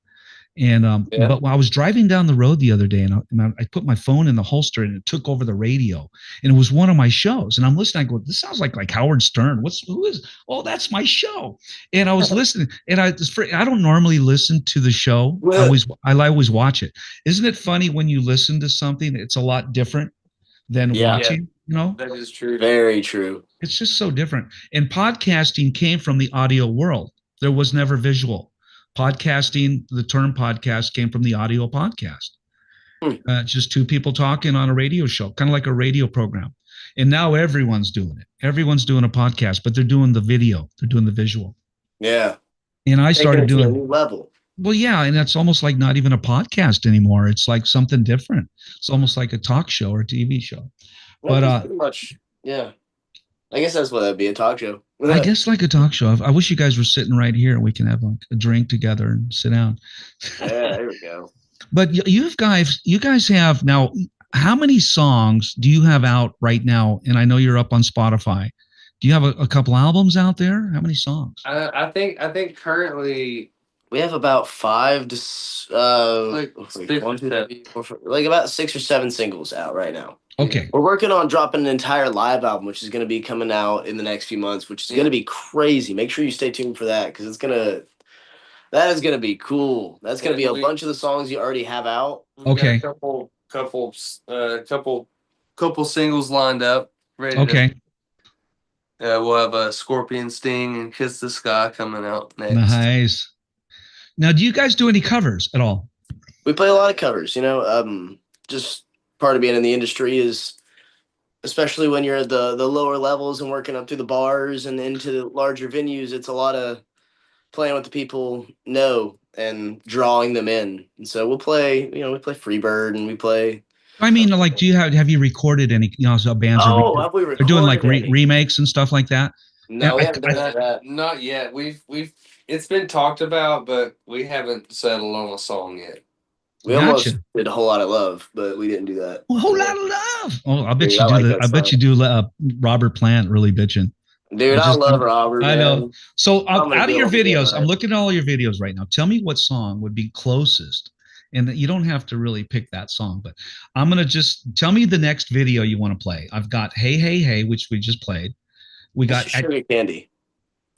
And but when I was driving down the road the other day, and I put my phone in the holster, and it took over the radio, and it was one of my shows. And I'm listening. I go, "This sounds like Howard Stern. Who is? Oh, that's my show." And I was listening, and I don't normally listen to the show. I always watch it. Isn't it funny when you listen to something? It's a lot different than watching. That is true. Very true. It's just so different. And podcasting came from the audio world. There was never visual. Podcasting, the term podcast came from the audio podcast. Just two people talking on a radio show, kind of like a radio program. And now everyone's doing it. Everyone's doing a podcast, but they're doing the video. They're doing the visual. Yeah. And I started Taking it to a doing new level. Well, yeah, and it's almost like not even a podcast anymore. It's like something different. It's almost like a talk show or a TV show. Well, But pretty much, yeah. I guess that's what that'd be, a talk show. I guess like a talk show. I wish you guys were sitting right here and we can have a drink together and sit down. Yeah, there we go. But you guys have now, how many songs do you have out right now? And I know you're up on Spotify. Do you have a couple albums out there? How many songs? I think currently We have about 5 to Like 1, 2, 3, 4, 5, like about 6 or 7 singles out right now. Okay. We're working on dropping an entire live album, which is going to be coming out in the next few months, which is going to be crazy. Make sure you stay tuned for that because that is going to be cool. That's going to be a bunch of the songs you already have out. Okay. Got a couple singles lined up. Ready Okay. We'll have Scorpion Sting and Kiss the Sky coming out next. Nice. Now, do you guys do any covers at all? We play a lot of covers, just part of being in the industry is, especially when you're at the lower levels and working up through the bars and into the larger venues, it's a lot of playing what the people know and drawing them in. And so we play Freebird and we play. I mean, like, do you have you recorded any, so bands Have we they're doing like recorded any? remakes and stuff like that? No, we haven't done that. Not yet. We've it's been talked about, but we haven't settled on a song yet. We almost did A Whole Lot of Love, but we didn't do that. A whole lot of love. Oh, I bet Dude, you I do. like that I bet song. you do. Robert Plant really bitching. Dude, I love Robert. I know. Man. So I'm gonna out of go your over there, videos, right? I'm looking at all your videos right now. Tell me what song would be closest And you don't have to really pick that song, but I'm going to just tell me the next video you want to play. I've got Hey, Hey, Hey, which we just played. We got Sugar Candy.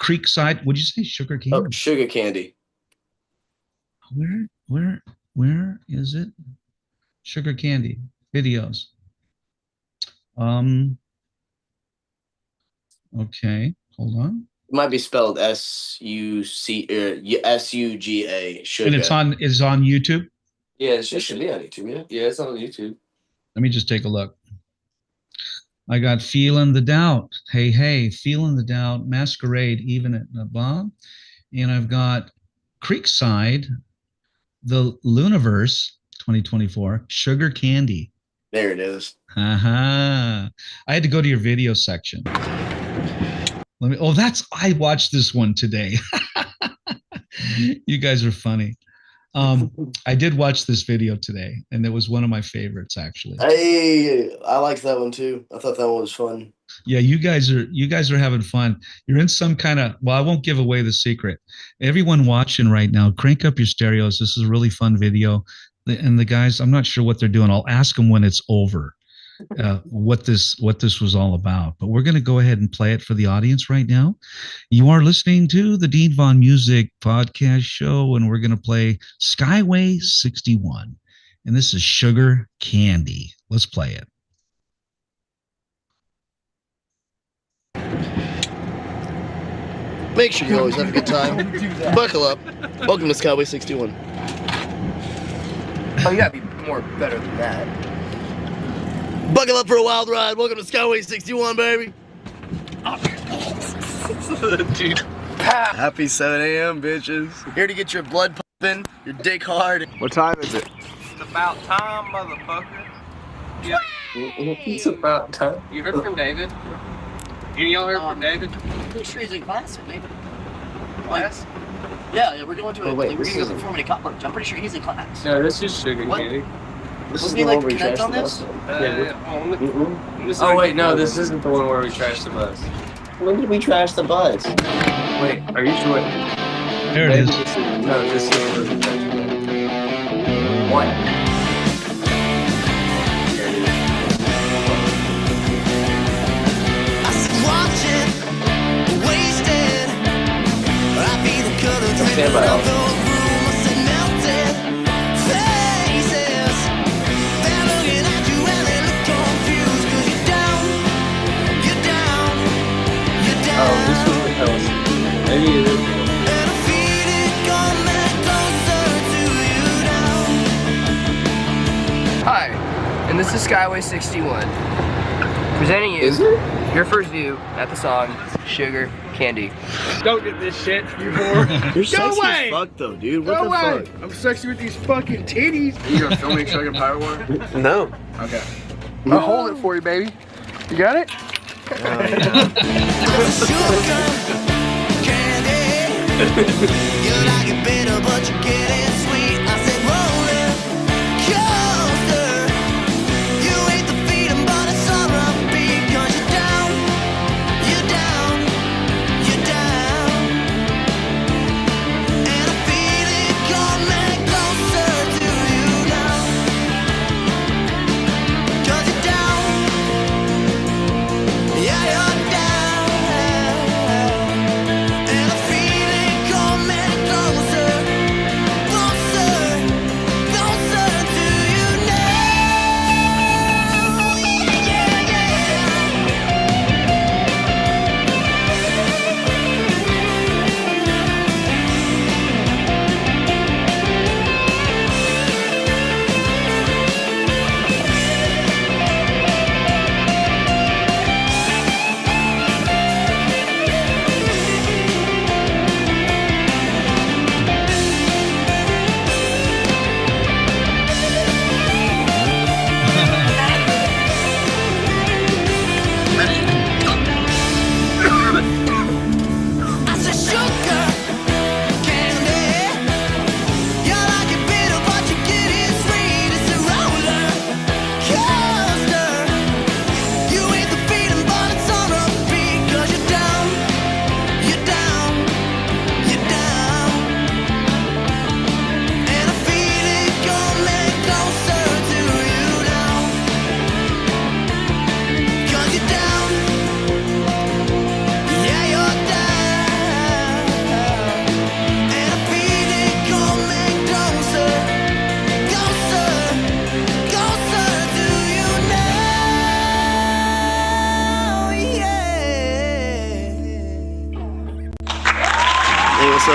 Creekside. What'd you say? Sugar Candy? Oh, Sugar Candy. Where is it? Sugar Candy videos. Okay, hold on. It might be spelled S-U-G-A. Sugar. And it's on YouTube? Yeah, It should be on YouTube, yeah. Yeah, it's on YouTube. Let me just take a look. I got Feeling the Doubt. Hey, hey, Feeling the Doubt, Masquerade, Even at the Bomb. And I've got Creekside, The Luniverse 2024, Sugar Candy. There it is. I had to go to your video section. I watched this one today. You guys are funny. I did watch this video today, and it was one of my favorites, actually. Hey, I liked that one too. I thought that one was fun. Yeah, you guys are having fun. You're in some kind of, well, I won't give away the secret. Everyone watching right now, crank up your stereos. This is a really fun video. And the guys, I'm not sure what they're doing. I'll ask them when it's over what this was all about. But we're going to go ahead and play it for the audience right now. You are listening to the Dean Vaughn Music Podcast Show, and we're going to play Skyway 61. And this is Sugar Candy. Let's play it. Make sure you always have a good time. Buckle up. Welcome to Skyway 61. Oh, you gotta be more better than that. Buckle up for a wild ride. Welcome to Skyway 61, baby. Dude. Happy 7 a.m., bitches. Here to get your blood pumping, your dick hard. What time is it? It's about time, motherfucker. Yeah. It's about time. You heard from David? Y'all heard from David? I'm pretty sure he's in class at maybe. Class? Yeah, we're going to Oh, wait, we're this going to isn't- perform at a college. I'm pretty sure he's in class. No, this is Sugar What? Candy. This Wasn't is he the like one where we connect trashed on the this? bus. Oh wait, no, this isn't the one where we trashed the bus. When did we trash the bus? Wait, are you sure? There it is. No, this is where we trashed the bus. What? I sit watching, wasted. I feel the color dripping out the room. I sit melted. Faces, they're looking at you and they look confused. 'Cause you're down, you're down, you're down. Oh, this was the house. Maybe it is. And I feel it coming closer to you now. Hi, and this is Skyway 61. Presenting you your first view at the song Sugar Candy. Don't get this shit, you whore. You're sexy away! as fuck, though, dude. What Go the away! fuck? I'm sexy with these fucking titties. You gonna film me chugging Power War? No. Okay. I'll hold it for you, baby. You got it? Sugar candy. You like it bitter, but you get it sweet. I said rolling coaster. You ain't the feeding, but it's alright because you're down, you're down, you're down. And I feel it coming closer to you now. 'Cause you're down, yeah, you're down. And I feel it coming closer, closer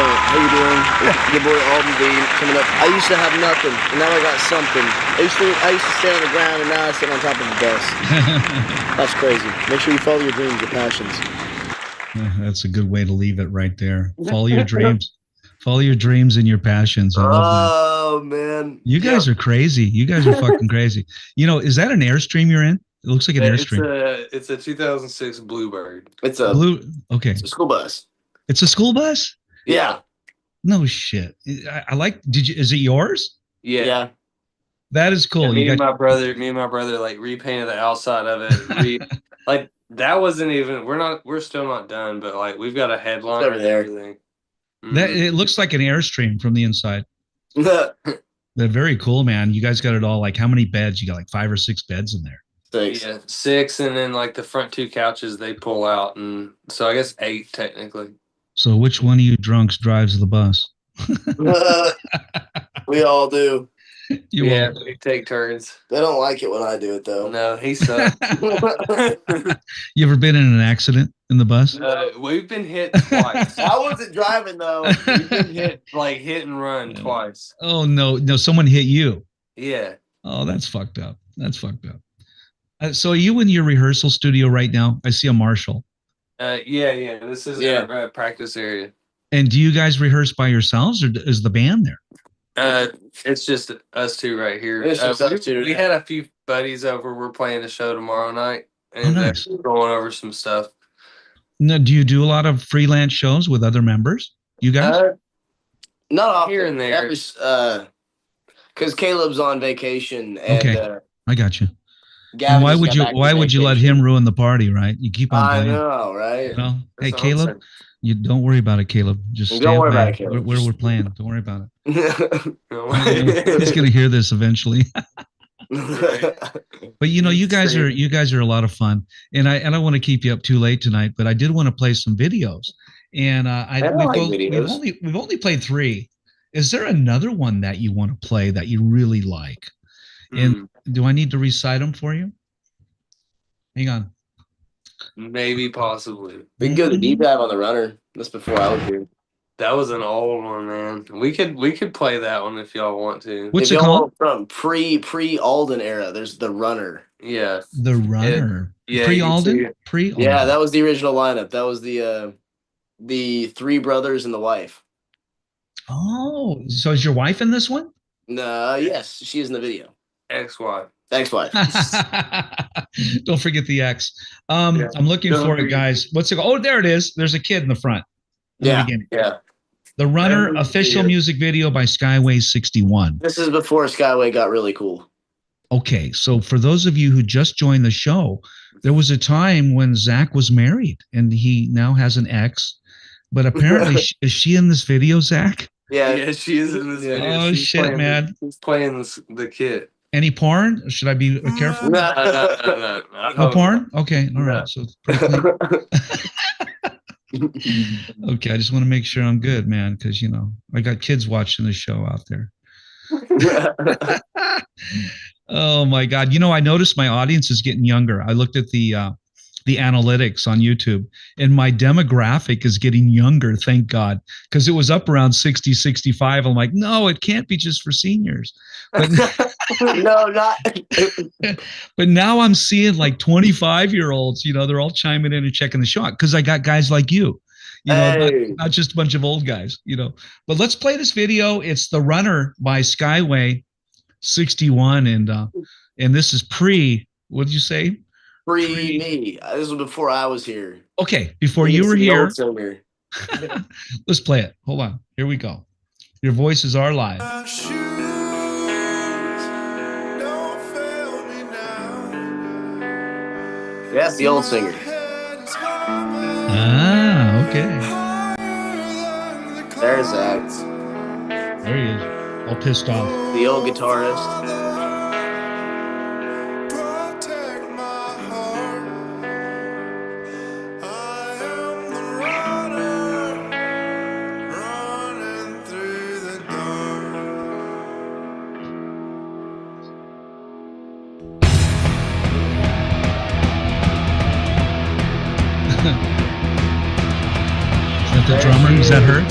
how you doing? Your boy Alden D coming up. I used to have nothing, and now I got something. I used to stand on the ground, and now I sit on top of the bus. That's crazy. Make sure you follow your dreams, your passions. That's a good way to leave it right there. Follow your dreams. Follow your dreams and your passions. I love that. Oh, man. You guys are crazy. You guys are fucking crazy. You know, is that an Airstream you're in? It looks like an Airstream. It's a 2006 Bluebird. It's a Okay. It's a school bus. It's a school bus? Yeah. No shit. I like. Is it yours? Yeah. That is cool. Me and my brother like repainted the outside of it. Like that wasn't even. We're still not done, but like we've got a headliner and everything. That it looks like an Airstream from the inside. They're very cool, man. You guys got it all. Like how many beds? You got like 5 or 6 beds in there. 6. Yeah, 6, and then like the front 2 couches they pull out, and so I guess 8 technically. So which one of you drunks drives the bus? We all do. We take turns. They don't like it when I do it, though. No, he sucks. You ever been in an accident in the bus? We've been hit twice. I wasn't driving, though. We've been hit and run twice. Oh, no, someone hit you. Yeah. Oh, that's fucked up. That's fucked up. So are you in your rehearsal studio right now? I see a Marshall. Yeah. This is our practice area. And do you guys rehearse by yourselves, or is the band there? It's just us 2 right here. It's just us 2. We had a few buddies over. We're playing a show tomorrow night, and nice. Going over some stuff. Now, do you do a lot of freelance shows with other members? You guys? Not often. Here and there. Because Caleb's on vacation. And, okay, I got you. And why would you let him ruin the party, right? You keep on playing. I know, right? You know? Hey, Caleb, you don't worry about it, Caleb. Just don't worry about it, Caleb. We're playing. Don't worry about it. He's gonna hear this eventually. But you know, you guys are a lot of fun, and I don't want to keep you up too late tonight, but I did want to play some videos, and we've only played 3. Is there another one that you want to play that you really like? And do I need to recite them for you? Hang on. Maybe, possibly. We can go to deep dive on the runner. That's before I was here. That was an old one, man. We could play that one if y'all want to. What's it called? From pre Alden era. There's the runner. Yeah. The runner. Yeah. Pre Alden. Yeah, that was the original lineup. That was the 3 brothers and the wife. Oh, so is your wife in this one? No, yes, she is in the video. Ex-wife. Ex-wife. Don't forget the X. I'm looking for it, guys. What's it called? Oh, there it is. There's a kid in the front. Yeah. The Runner official music video by Skyway 61. This is before Skyway got really cool. Okay, so for those of you who just joined the show, there was a time when Zach was married, and he now has an ex. But apparently, is she in this video, Zach? Yeah, she is in this video. Oh, shit, man. She's playing the kit. Any porn? Should I be careful? No. No porn? Okay, all right. So it's pretty clean. Okay, I just want to make sure I'm good, man, because, you know, I got kids watching the show out there. Oh, my God. You know, I noticed my audience is getting younger. I looked at the analytics on YouTube, and my demographic is getting younger, thank God, because it was up around 60, 65. I'm like, no, it can't be just for seniors. But no, not. But now I'm seeing like 25-year-olds, you know, they're all chiming in and checking the show out because I got guys like you know, not just a bunch of old guys, you know. But let's play this video. It's The Runner by Skyway 61, and this is what did you say? Pre me. This was before I was here. Okay, before you were here. Let's play it. Hold on. Here we go. Your voices are live. That's the old singer. Ah, okay. There's Zach. There he is. All pissed off. The old guitarist. Is that the drummer? Is that her?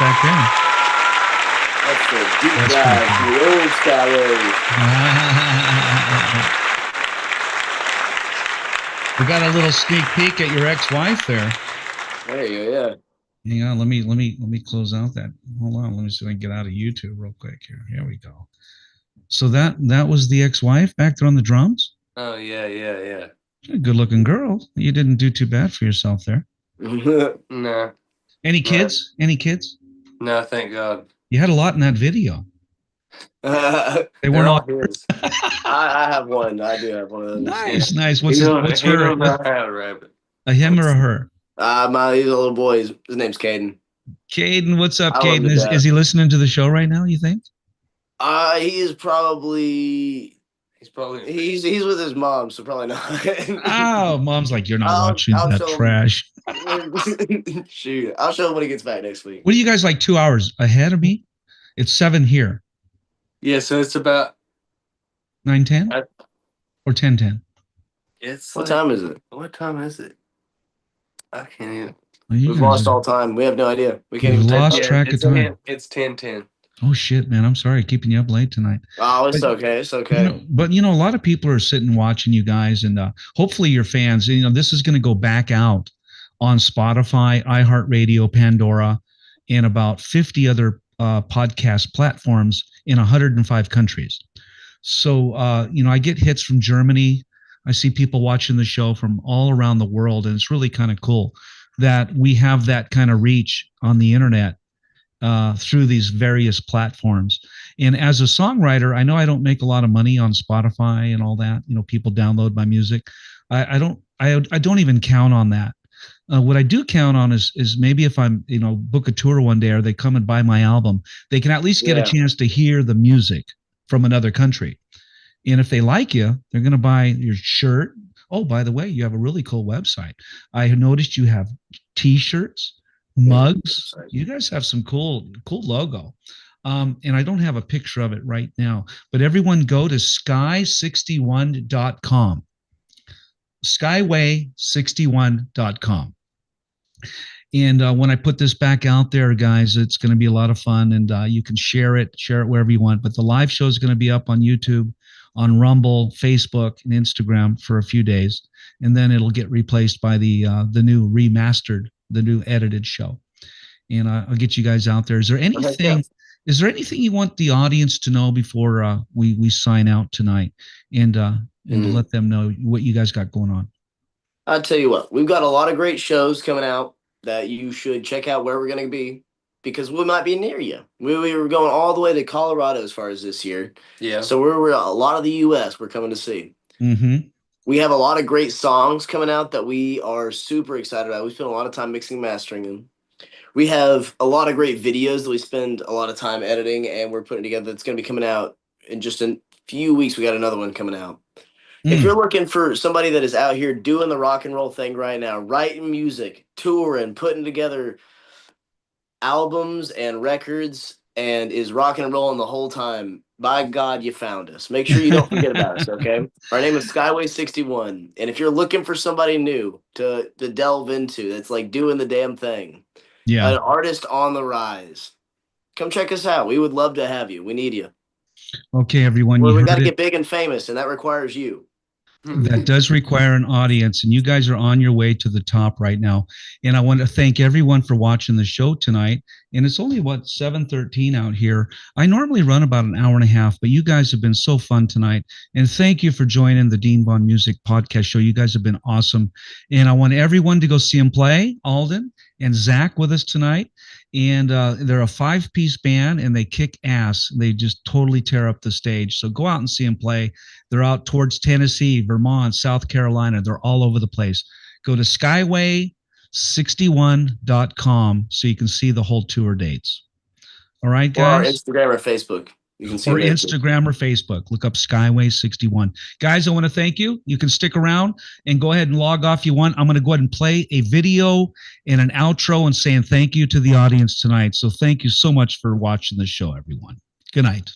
back there. That's the deep That's dive pretty to the old Skyway. We got a little sneak peek at your ex-wife there. There you go, yeah. Hang on, let me close out that. Hold on, let me see if I can get out of YouTube real quick here. Here we go. So that was the ex-wife back there on the drums? Oh yeah. Good looking girl. You didn't do too bad for yourself there. No. Any kids? Any kids? No, thank God. You had a lot in that video. They They're weren't all his. I have one. I do have one of those. nice. What's her? He knows how to rabbit. A him or a her? He's a little boy. His name's Caden. Caden, what's up, I love Caden? the dad. Is he listening to the show right now, you think? He is probably. He's with his mom, so probably not. Oh, mom's like, you're not watching I'll that show him. trash. Shoot, I'll show him when he gets back next week. What are you guys like 2 hours ahead of me? It's 7 here. Yeah, so it's about 9:10 or 10:10. it's What like- time is it? What time is it? I can't even. Well, you We've guys lost are- all time. We have no idea. We can't You've even lost take track of time. It's 10:10. Oh shit, man! I'm sorry, keeping you up late tonight. Oh, it's But- okay. It's okay. But a lot of people are sitting watching you guys, and hopefully you're fans. This is going to go back out on Spotify, iHeartRadio, Pandora, and about 50 other podcast platforms in 105 countries. So, I get hits from Germany. I see people watching the show from all around the world, and it's really kind of cool that we have that kind of reach on the internet through these various platforms. And as a songwriter, I know I don't make a lot of money on Spotify and all that. People download my music. I don't even count on that. What I do count on is maybe if I'm, book a tour one day or they come and buy my album, they can at least get a chance to hear the music from another country. And if they like you, they're going to buy your shirt. Oh, by the way, you have a really cool website. I noticed you have T-shirts, mugs. You guys have some cool logo. And I don't have a picture of it right now, but everyone go to sky61.com. Skyway61.com. And when I put this back out there, guys, it's going to be a lot of fun, and you can share it wherever you want. But the live show is going to be up on YouTube, on Rumble, Facebook, and Instagram for a few days, and then it'll get replaced by the new remastered, the new edited show. And I'll get you guys out there. Is there anything? Is there anything you want the audience to know before we sign out tonight, and let them know what you guys got going on? I'll tell you what, we've got a lot of great shows coming out that you should check out where we're going to be, because we might be near you. We were going all the way to Colorado as far as this year. Yeah. So we're a lot of the U.S. we're coming to see. Mm-hmm. We have a lot of great songs coming out that we are super excited about. We spend a lot of time mixing and mastering them. We have a lot of great videos that we spend a lot of time editing, and we're putting together. That's going to be coming out in just a few weeks. We got another one coming out. If you're looking for somebody that is out here doing the rock and roll thing right now, writing music, touring, putting together albums and records, and is rocking and rolling the whole time, by God, you found us. Make sure you don't forget about us, okay? Our name is Skyway 61. And if you're looking for somebody new to delve into, that's like doing the damn thing, an artist on the rise, come check us out. We would love to have you. We need you. Okay, everyone. We got to get big and famous, and that requires you. That does require an audience, and you guys are on your way to the top right now. And I want to thank everyone for watching the show tonight. And it's only 7:13 out here. I normally run about an hour and a half, but you guys have been so fun tonight. And thank you for joining the Dean Vaughn Music Podcast Show. You guys have been awesome. And I want everyone to go see them play, Alden and Zach with us tonight. And they're a 5-piece band, and they kick ass. They just totally tear up the stage. So go out and see them play. They're out towards Tennessee, Vermont, South Carolina. They're all over the place. Go to skyway61.com so you can see the whole tour dates. All right, guys? Or Instagram or Facebook. You can see or Instagram or Facebook. Look up Skyway 61. Guys, I want to thank you. You can stick around and go ahead and log off if you want. I'm going to go ahead and play a video and an outro and saying thank you to the audience tonight. So thank you so much for watching the show, everyone. Good night.